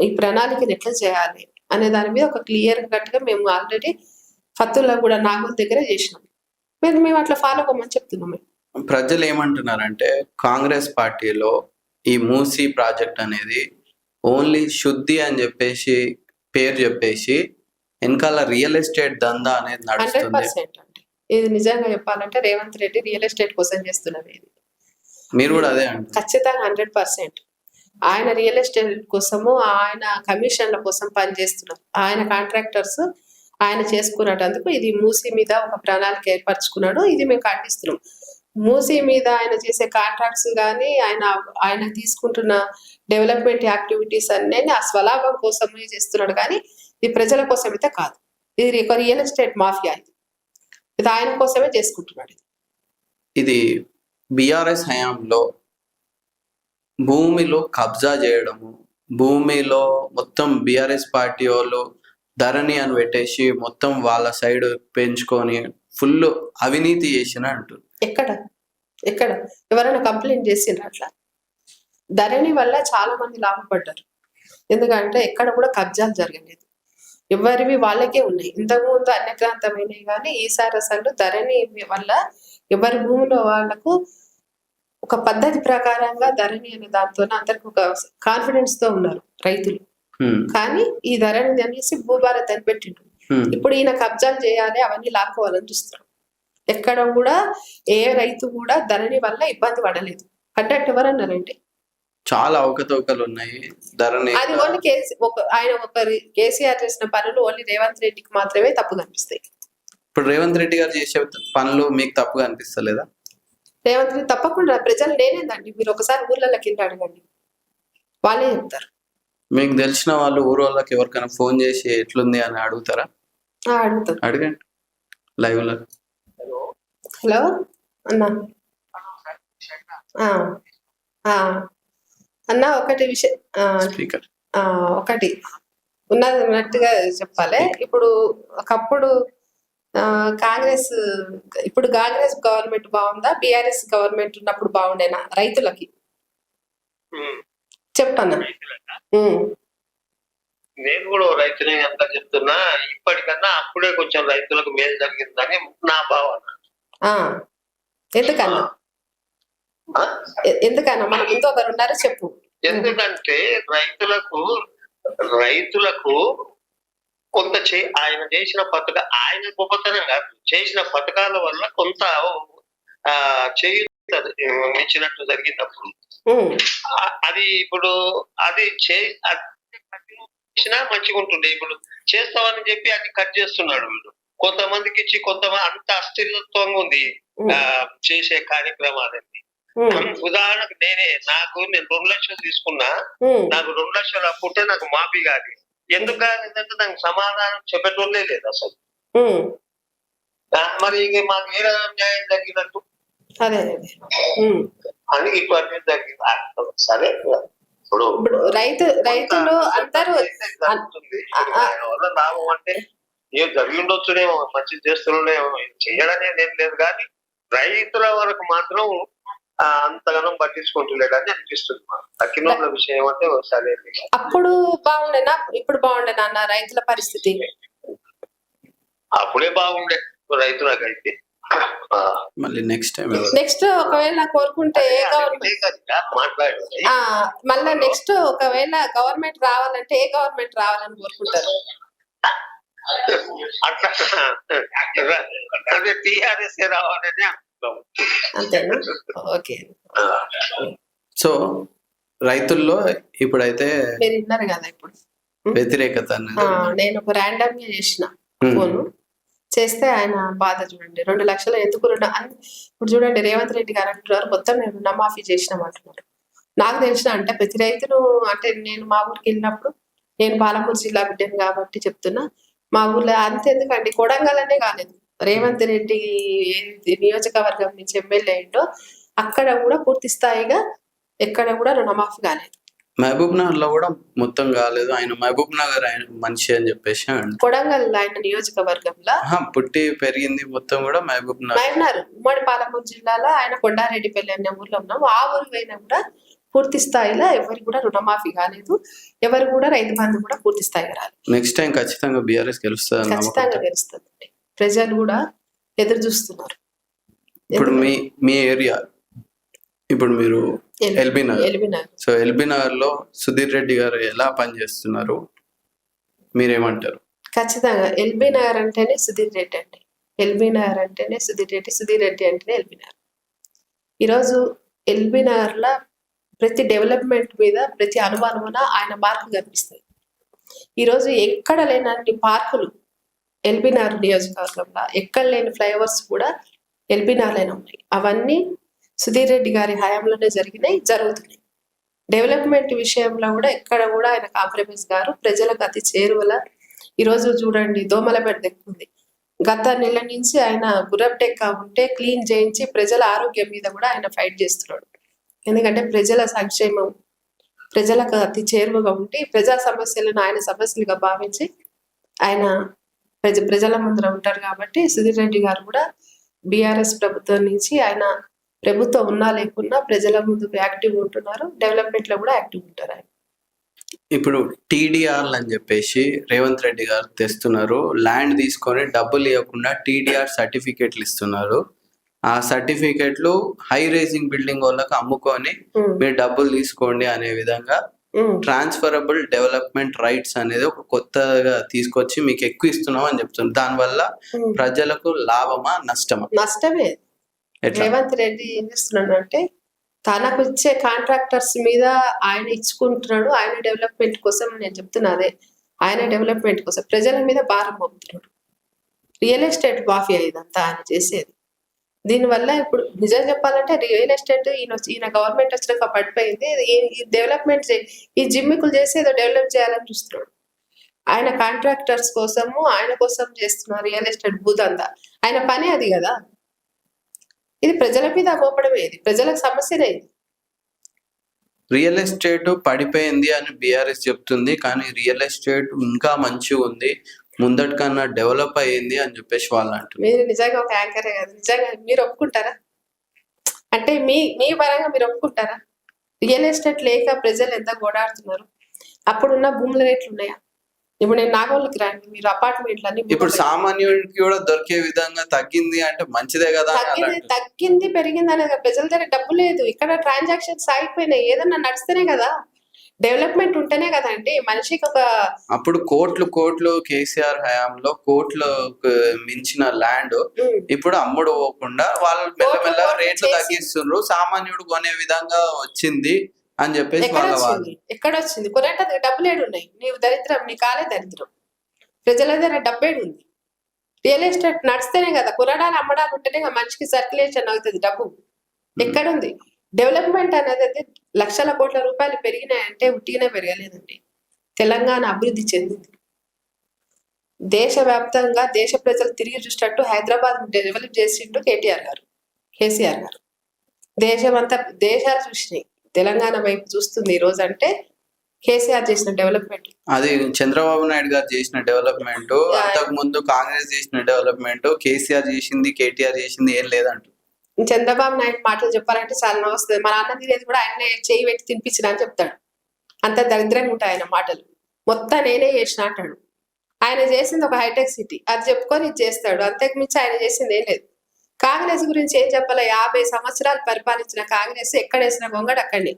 ఈ ప్రణాళికను ఎట్లా చేయాలి అనే దాని మీద ఒక క్లియర్ కట్ గా మేము ఆల్రెడీ ఫత్తుల్లో కూడా నాగూర్ దగ్గర చేసినాం. మేము అట్లా ఫాలో అవ్వమని చెప్తున్నాం.
ప్రజలు ఏమంటున్నారంటే కాంగ్రెస్ పార్టీలో ఈ మూసీ ప్రాజెక్ట్ అనేది ఓన్లీ శుద్ధి అని చెప్పేసి పేరు చెప్పేసి వెనకాల రియల్ ఎస్టేట్ దందా అనేది నడుస్తుంది.
100% అండి. ఇది నిజంగా చెప్పాలంటే రేవంత్ రెడ్డి రియల్ ఎస్టేట్ కోసం చేస్తున్నారు. ఇది
మీరు కూడా అదే అంటారు?
ఖచ్చితంగా 100%. ఆయన రియల్ ఎస్టేట్ కోసము, ఆయన కమిషన్ల కోసం పనిచేస్తున్నారు. ఆయన కాంట్రాక్టర్స్ ఆయన చేసుకున్నటందుకు ఇది మూసీ మీద ఒక ప్రణాళిక ఏర్పరచుకున్నాడు. ఇది మేము ఖండిస్తున్నాం. మూసీ మీద ఆయన చేసే కాంట్రాక్ట్స్ కానీ ఆయన తీసుకుంటున్న డెవలప్మెంట్ యాక్టివిటీస్ అన్నీ ఆ స్వలాభం కోసమే చేస్తున్నాడు, కానీ ఇది ప్రజల కోసమైతే కాదు. ఇది ఒక రియల్ ఎస్టేట్ మాఫియా. ఇది ఆయన కోసమే చేసుకుంటున్నాడు.
ఇది బిఆర్ఎస్ హయాంలో భూమిలో కబ్జా చేయడము, భూమిలో మొత్తం బిఆర్ఎస్ పార్టీ వాళ్ళు ధరణి అని పెట్టేసి మొత్తం వాళ్ళ సైడ్ పెంచుకొని ఫుల్ అవినీతి చేసిన అంటారు.
ఎక్కడ ఎవరైనా కంప్లైంట్ చేసిండ్రు? అట్లా ధరణి వల్ల చాలా మంది లాభపడ్డారు. ఎందుకంటే ఎక్కడ కూడా కబ్జాలు జరగలేదు, ఎవరివి వాళ్ళకే ఉన్నాయి. ఇంతకుముందు అన్యక్రాంతమైనవి, కానీ ఈసారి అసలు ధరణి వల్ల ఎవరి భూమిలో వాళ్లకు ఒక పద్ధతి ప్రకారంగా ధరణి అనే దాంతో అందరికి ఒక కాన్ఫిడెన్స్ తో ఉన్నారు రైతులు. కానీ ఈ ధరణి అనేసి భూభారత్ అని పెట్టిండు. ఇప్పుడు ఈయన కబ్జాలు చేయాలి, అవన్నీ లాక్కోవాలని చూస్తారు. ఎక్కడ కూడా ఏ రైతు కూడా ధరణి వల్ల ఇబ్బంది పడలేదు. పడ్డట్టు ఎవరన్నారంటే
చాలా అవకతవకలు ఉన్నాయి ధరణి.
అది ఓన్లీ ఆయన కేసీఆర్ చేసిన పనులు ఓన్లీ రేవంత్ రెడ్డికి మాత్రమే తప్పు కనిపిస్తాయి.
ఇప్పుడు రేవంత్ రెడ్డి గారు చేసే పనులు మీకు తప్పుగా అనిపిస్తలేదా?
రేవంత్ రెడ్డి తప్పకుండా ప్రజలు నేనేందండి, మీరు ఒకసారి ఊర్లలోకి వెళ్ళి అడగండి, వాళ్ళే చెప్తారు.
మీకు తెలిసిన వాళ్ళు ఊరోళ్ళకి ఎవరికైనా ఫోన్ చేసి ఎట్లుంది అని అడుగుతారా?
అడుగుతారు.
అడగండి లైవ్ లో.
హలో అన్నా, అన్నా ఒకటి విషయం,
స్పీకర్
ఒకటి ఉన్నట్టుగా చెప్పాలి. ఇప్పుడు ఒకప్పుడు కాంగ్రెస్ గవర్నమెంట్ బాగుందా, బిఆర్ఎస్ గవర్నమెంట్ ఉన్నప్పుడు బాగుండేనా రైతులకి? చెప్పన్నా.
నేను కూడా రైతునే ఎంత చెప్తున్నా, ఇప్పటికన్నా అప్పుడే కొంచెం రైతులకు మేలు జరిగిందని నా భావన.
ఎందుకన్నా మనం ముందు ఒకరు ఉన్నారో చెప్పు.
ఎందుకంటే రైతులకు కొంత ఆయన చేసిన ఆయన గొప్పతనం కాదు, చేసిన పథకాల వల్ల కొంత ఇచ్చినట్టు జరిగినప్పుడు అది ఇప్పుడు అది చేసినా మంచిగా ఉంటుండే. ఇప్పుడు చేస్తామని చెప్పి అది కట్ చేస్తున్నాడు వీడు. కొంతమందికి ఇచ్చి కొంతమంది అంత అస్థిరత్వంగా ఉంది చేసే కార్యక్రమాలన్నీ. ఉదాహరణకు నేను 2 లక్షలు తీసుకున్నా, నాకు 2 లక్షలు అప్పుంటే నాకు మాఫీ కాదు. ఎందుకు కాదంటే నాకు సమాధానం చెప్పేటోళ్ళే లేదు అసలు. మరి ఇక మాకు ఏ న్యాయం జరిగినట్టు అని ఇటువంటి జరిగింది. సరే ఇప్పుడు
రైతులు అంటారు
వల్ల లాభం అంటే ఏం జరిగి ఉండొచ్చునేమో, మంచి చేస్తున్నాడేమో, చేయడనే ఏం లేదు. కానీ రైతుల వరకు మాత్రం అంతగానం పట్టించుకుంటులేదని అనిపిస్తుంది. తక్కిన విషయం ఏమంటే సరే
అప్పుడు బాగుండేనా ఇప్పుడు బాగుండేనా అన్న రైతుల పరిస్థితి?
అప్పుడే బాగుండే రైతులకైతే.
మళ్ళీ నెక్స్ట్
ఒకవేళ కోరుకుంటే మళ్ళీ నెక్స్ట్ ఒకవేళ గవర్నమెంట్ రావాలంటే ఏ గవర్నమెంట్ రావాలని కోరుకుంటారు?
అట్లా అదే టీఆర్ఎస్ రావాలని
అంతేనా? ఓకే.
సో రైతుల్లో ఇప్పుడైతే
మీరు విన్నారు కదా, ఇప్పుడు
వ్యతిరేకత
నేను ఒక ర్యాండమ్ గా చేసిన ఫోన్ చేస్తే ఆయన బాధ చూడండి. 2 లక్షలు ఎందుకు ఇప్పుడు చూడండి రేవంత్ రెడ్డి గారు అంటున్నారు మొత్తం మేము రుణమాఫీ చేసినాం అంటున్నారు. నాకు తెలిసిన అంటే ప్రతి రైతును అంటే నేను మా ఊరికి వెళ్ళినప్పుడు నేను పాలమూరు జిల్లా బిడ్డను కాబట్టి చెప్తున్నా. మా ఊర్లో అంతెందుకండి కొడంగల్ కాలేదు, రేవంత్ రెడ్డి నియోజకవర్గం నుంచి ఎమ్మెల్యే అయిందో అక్కడ కూడా పూర్తి స్థాయిగా ఎక్కడ కూడా రుణమాఫీ కాలేదు.
మహబూబ్ నగర్ లో కూడా మొత్తం కాలేదు. ఆయన మహబూబ్ నగర్ ఆయన మనిషి అని చెప్పేసి
కొడంగల్ ఆయన నియోజకవర్గంలో
పుట్టి పెరిగింది మొత్తం కూడా మహబూబ్ నగర్.
మైనారు ఉమ్మడి పాలమూరు జిల్లాలో ఆయన కొండారెడ్డిపల్లి అనే ఊర్లో ఉన్నాం. ఆ ఊరు పోయినా కూడా పూర్తి స్థాయిలో ఎవరికి కూడా రుణమాఫీ కాలేదు, ఎవరు కూడా రైతు బంధు కూడా పూర్తి స్థాయిగా రాలేదు.
నెక్స్ట్ టైం ఖచ్చితంగా బీఆర్ఎస్ గెలుస్తుంది,
ఖచ్చితంగా గెలుస్తుంది. ప్రజలు కూడా ఎదురు చూస్తున్నారు.
ఇప్పుడు మీ ఏరియా ఇప్పుడు మీరు LB Nagar, so LB Nagar లో సుధీర్ రెడ్డి గారు ఎలా పనిచేస్తున్నారు మీరేమంటారు?
ఖచ్చితంగా ఎల్బీ నగర్ అంటేనే సుధీర్ రెడ్డి అండి, ఎల్బీ నగర్ అంటేనే సుధీర్ రెడ్డి, సుధీర్ రెడ్డి అంటేనే ఎల్బీ నగర్. ఈరోజు ఎల్బీ నగర్ లో ప్రతి డెవలప్మెంట్ మీద ప్రతి అనుమానమున ఆయన మార్కు కనిపిస్తుంది. ఈరోజు ఎక్కడ లేనన్ని పార్కులు ఎల్బీ నగర్ నియోజకవర్గంలో, ఎక్కడ లేని ఫ్లైఓవర్స్ కూడా ఎల్బీ నగర్లోనే ఉన్నాయి. అవన్నీ సుధీర్ రెడ్డి గారి హయాంలోనే జరుగుతున్నాయి. డెవలప్మెంట్ విషయంలో కూడా ఎక్కడ కూడా ఆయన కాంప్రమైజ్ గారు, ప్రజలకు అతి చేరువల. ఈరోజు చూడండి దోమలబెట్ట దెక్కుంది, గత నెల నుంచి ఆయన గుర్రప్టెక్క ఉంటే క్లీన్ చేయించి ప్రజల ఆరోగ్యం మీద కూడా ఆయన ఫైట్ చేస్తున్నాడు. ఎందుకంటే ప్రజల సంక్షేమం, ప్రజలకు అతి చేరువగా ఉండి ప్రజా సమస్యలను ఆయన సమస్యలుగా భావించి ఆయన ప్రజల ముందర ఉంటారు. కాబట్టి సుధీర్ రెడ్డి గారు కూడా బీఆర్ఎస్ ప్రభుత్వం నుంచి ఆయన ప్రభుత్వం ఉన్నా లేకున్నా ప్రజల ముందు యాక్టివ్ ఉంటున్నారు, డెవలప్మెంట్ లో కూడా యాక్టివ్ ఉంటారు ఆయన.
ఇప్పుడు టీడీఆర్ అని చెప్పేసి రేవంత్ రెడ్డి గారు తెస్తున్నారు, ల్యాండ్ తీసుకొని డబ్బులు ఇవ్వకుండా టీడీఆర్ సర్టిఫికెట్లు ఇస్తున్నారు. ఆ సర్టిఫికెట్లు హై రైజింగ్ బిల్డింగ్ వాళ్ళకి అమ్ముకొని మీరు డబ్బులు తీసుకోండి అనే విధంగా ట్రాన్స్ఫరబుల్ డెవలప్మెంట్ రైట్స్ అనేది ఒక కొత్తగా తీసుకొచ్చి మీకు ఎక్కువ ఇస్తున్నాం అని చెప్తున్నారు. దానివల్ల ప్రజలకు లాభమా నష్టమా?
నష్టమే. రేవంత్ రెడ్డి ఏం చేస్తున్నాడు అంటే తనకు ఇచ్చే కాంట్రాక్టర్స్ మీద ఆయన ఇచ్చుకుంటున్నాడు, ఆయన డెవలప్మెంట్ కోసం. నేను చెప్తున్నా అదే, ఆయన డెవలప్మెంట్ కోసం ప్రజల మీద భారం మోపుతున్నాడు. రియల్ ఎస్టేట్ మాఫియా ఇదంతా ఆయన చేసేది. దీనివల్ల ఇప్పుడు నిజం చెప్పాలంటే రియల్ ఎస్టేట్ ఈయన గవర్నమెంట్ వచ్చినాక పడిపోయింది. ఈ డెవలప్మెంట్ ఈ జిమ్మికులు చేసి ఏదో డెవలప్ చేయాలని చూస్తున్నాడు. ఆయన కాంట్రాక్టర్స్ కోసము ఆయన కోసం చేస్తున్నారు రియల్ ఎస్టేట్ భూదందా. ఆయన పని అది కదా, ఇది ప్రజల మీద మోపడమే, ఇది ప్రజలకు సమస్యనే. ఇది
రియల్ ఎస్టేట్ పడిపోయింది అని బీఆర్ఎస్ చెప్తుంది, కానీ రియల్ ఎస్టేట్ ఇంకా మంచిగా ఉంది, ముందటి కన్నా డెవలప్ అయ్యింది అని చెప్పేసి వాళ్ళు అంటారు.
మీరు నిజంగా ఒక యాంకరే కదా, నిజంగా మీరు ఒప్పుకుంటారా? అంటే మీ పరంగా మీరు ఒప్పుకుంటారా? రియల్ ఎస్టేట్ లేక ప్రజలు ఎంత గోడాడుతున్నారు? అప్పుడున్న భూముల రేట్లు ఉన్నాయా? ఇప్పుడు నేను నాగోళ్ళకి రాండి, మీరు అపార్ట్మెంట్లు అన్ని
ఇప్పుడు సామాన్యుడికి కూడా దొరికే విధంగా తగ్గింది అంటే మంచిదే కదా.
తగ్గింది పెరిగింది అనేది ప్రజల దగ్గర డబ్బు లేదు, ఇక్కడ ట్రాన్సాక్షన్స్ ఆగిపోయినాయి. ఏదన్నా నడిస్తేనే కదా డెవలప్మెంట్ ఉంటేనే కదా అండి మనిషికి ఒక.
అప్పుడు కోట్లు కేసీఆర్ హయాంలో కోట్లు మించిన ల్యాండ్ ఇప్పుడు అమ్ముడు పోకుండా వాళ్ళు మెల్లమెల్ల రేట్లు తగ్గిస్తున్నారు, సామాన్యుడు కొనే విధంగా వచ్చింది అని చెప్పేసి
ఎక్కడ వచ్చింది? కొనేటది డబ్బులు ఏడున్నాయి? నీవు దరిద్రం, నీ కాలే దరిద్రం. ప్రజల దగ్గర డబ్బేడు ఉంది. రియల్ ఎస్టేట్ నడిస్తేనే కదా, కొనడాలు అమ్మడాలు ఉంటేనే కదా మనిషికి సర్క్యులేషన్ అవుతుంది డబ్బు. ఎక్కడుంది డెవలప్మెంట్ అనేది? లక్షల కోట్ల రూపాయలు పెరిగినాయంటే ఉట్టిగానే పెరగలేదండి. తెలంగాణ అభివృద్ధి చెందింది. దేశవ్యాప్తంగా దేశ ప్రజలు తిరిగి చూసినట్టు హైదరాబాద్ డెవలప్ చేసిండు కేసీఆర్ గారు. దేశమంతా దేశాలు చూసినాయి, తెలంగాణ వైపు చూస్తుంది ఈ రోజు. అంటే కేసీఆర్ చేసిన డెవలప్మెంట్,
అది చంద్రబాబు నాయుడు గారు చేసిన డెవలప్మెంట్, అంతకు ముందు కాంగ్రెస్ చేసిన డెవలప్మెంట్, కేసీఆర్ చేసింది కేటీఆర్ చేసింది ఏం లేదంట.
చంద్రబాబు నాయుడు మాటలు చెప్పాలంటే చాలా నవ్వుస్తుంది. మా నాన్న తినేది కూడా ఆయనే చేయి పెట్టి తినిపించిన అని చెప్తాడు. అంత దరిద్రంగా ఉంటాయి ఆయన మాటలు. మొత్తం నేనే చేసిన అంటాడు. ఆయన చేసింది ఒక హైటెక్ సిటీ, అది చెప్పుకొని ఇది చేస్తాడు. అంతకు మించి ఆయన చేసింది ఏం లేదు. కాంగ్రెస్ గురించి ఏం చెప్పాలి? 50 సంవత్సరాలు పరిపాలించిన కాంగ్రెస్ ఎక్కడేసిన గొంగడు అక్కడిని.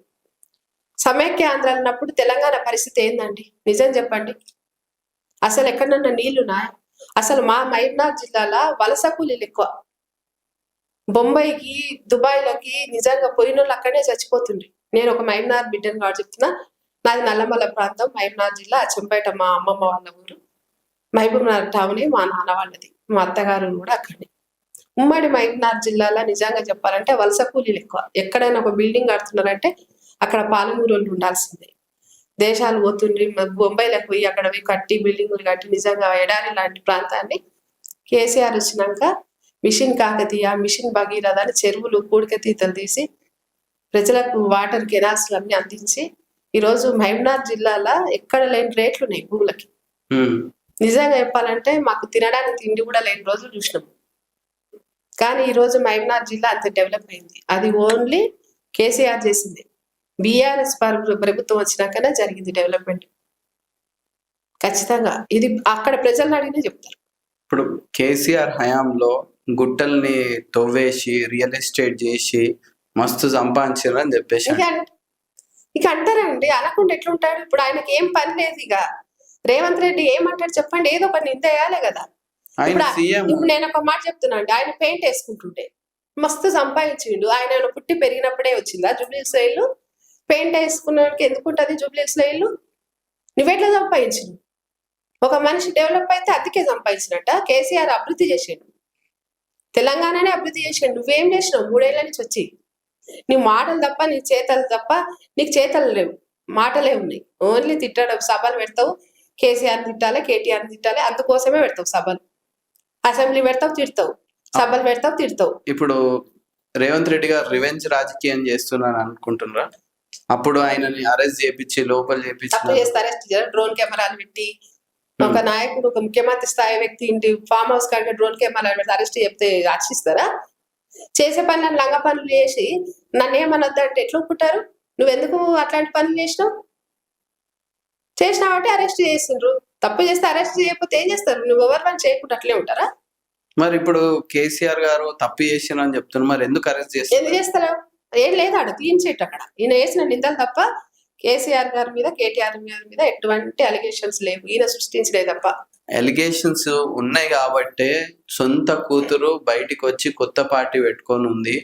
సమైక్య ఆంధ్ర అన్నప్పుడు తెలంగాణ పరిస్థితి ఏందండి? నిజం చెప్పండి. అసలు ఎక్కడన్నా నీళ్లున్నాయా? అసలు మా మహబూబ్నగర్ జిల్లాలో వలస కూలీలు ఎక్కువ. బొంబాయికి దుబాయ్లకి నిజంగా పోయినోళ్ళు అక్కడే చచ్చిపోతుండ్రి. నేను ఒక మహబూబ్నగర్ బిడ్డను కాబట్టి చెప్తున్నా. నాది నల్లమల్ల ప్రాంతం, మహబూబ్నగర్ జిల్లా, అచ్చంపేట మా అమ్మమ్మ వాళ్ళ ఊరు. మహబూబ్నగర్ టౌనే మా నాన్న వాళ్ళది, మా అత్తగారు కూడా అక్కడే. ఉమ్మడి మహబూబ్నగర్ జిల్లాలో నిజంగా చెప్పాలంటే వలస కూలీలు ఎక్కువ. ఎక్కడైనా ఒక బిల్డింగ్ కడుతున్నారంటే అక్కడ పాలమూరు వాళ్ళు ఉండాల్సిందే. దేశాలు పోతుండ్రి, బొంబాయిలకు పోయి అక్కడ పోయి కట్టి బిల్డింగులు కట్టి నిజంగా ఎడారి లాంటి ప్రాంతాన్ని కేసీఆర్ వచ్చినాక మిషన్ కాకతీయ, మిషన్ భగీరథ అని చెరువులు పూడికతీతలు తీసి ప్రజలకు వాటర్ కెనాల్స్ అన్ని అందించి ఈరోజు మహబూబ్నగర్ జిల్లాలో ఎక్కడ లేని రేట్లు ఉన్నాయి భూములకి. నిజంగా చెప్పాలంటే మాకు తినడానికి తిండి కూడా లేని రోజులు చూసినాం. కానీ ఈ రోజు మహబూబ్నగర్ జిల్లా అంత డెవలప్ అయింది. అది ఓన్లీ కేసీఆర్ చేసింది. బీఆర్ఎస్ ప్రభుత్వం వచ్చినాకనే జరిగింది డెవలప్మెంట్. ఖచ్చితంగా ఇది అక్కడ ప్రజలను అడిగినే చెప్తారు.
ఇప్పుడు కేసీఆర్ హయాంలో గుట్టల్ని తవ్వేసి రియల్ ఎస్టేట్ చేసి మస్తు సంపాదించారు అని చెప్పేసి
ఇక అంటారండి. అనకుండా ఎట్లుంటాడు? ఇప్పుడు ఆయనకి ఏం పని లేదు. ఇక రేవంత్ రెడ్డి ఏమంటాడు చెప్పండి? ఏదో ఒక నింద వేయాలి కదా. ఇప్పుడు నేను ఒక మాట చెప్తున్నా అండి, ఆయన పెయింట్ వేసుకుంటుంటే మస్తు సంపాదించిండు. ఆయన పుట్టి పెరిగినప్పుడే వచ్చిందా జూబ్లీహిల్స్ లో ఇల్లు? పెయింట్ వేసుకున్నకి ఎందుకు ఉంటుంది జూబ్లీహిల్స్ లో ఇల్లు? నువ్వెట్లా సంపాదించిండు? ఒక మనిషి డెవలప్ అయితే అందుకే సంపాదించినట్ట. కేసీఆర్ అభివృద్ధి చేసిండు, తెలంగాణనే అభివృద్ధి చేసిండు. నువ్వేం చేసినావు 3 ఏళ్ల నుంచి వచ్చి? నీ మాటలు తప్ప నీ చేతలు తప్ప, నీకు చేతలు లేవు, మాటలే ఉన్నాయి. ఓన్లీ తిట్టడం. సభలు పెడతావు, కేసీఆర్ తిట్టాలి, కేటీఆర్ తిట్టాలి, అందుకోసమే పెడతావు సభలు. అసెంబ్లీ పెడతావు, తిడతావు, సభలు పెడతావు, తిడతావు.
ఇప్పుడు రేవంత్ రెడ్డి గారు రివెంజ్ రాజకీయం చేస్తున్నాను అనుకుంటున్నారా? అప్పుడు ఆయనని అరెస్ట్ చేపించి లోపల చేపించి
అరెస్ట్ డ్రోన్ కెమెరాలు పెట్టి ఒక నాయకుడు, ఒక ముఖ్యమంత్రి స్థాయి వ్యక్తి ఇంటి ఫామ్ హౌస్ కాడ డ్రోన్ కెమెరాలు పెట్టి అరెస్ట్ చెప్తే రక్షిస్తారా? చేసే పనులను లంగ పనులు చేసి నన్ను ఏమనొద్దంటే ఎట్లా ఒప్పుకుంటారు? నువ్వెందుకు అట్లాంటి పనులు చేసినావు? చేసినావంటే అరెస్ట్ చేసిండ్రు. తప్పు చేస్తే అరెస్ట్ చేయకపోతే ఏం చేస్తారు? నువ్వు ఎవరి పని చేయకుండా అట్లే ఉంటారా?
మరి ఇప్పుడు కేసీఆర్ గారు తప్పు చేసిన అని చెప్తున్నారు, మరి ఎందుకు అరెస్ట్ చేస్తారు?
ఎందుకు చేస్తారా? ఏం లేదు, ఆడ క్లీన్ చేయట్. అక్కడ ఈయన వేసిన నిందలు తప్ప కేసీఆర్ గారి మీద, కేటీఆర్ గారి మీద ఎటువంటి అలిగేషన్స్ లేవు. ఈయన సృష్టించలేదు తప్ప.
ఎలిగేషన్స్ ఉన్నాయి కాబట్టే సొంత కూతురు బయటికి వచ్చి కొత్త పార్టీ పెట్టుకొని ఉంది.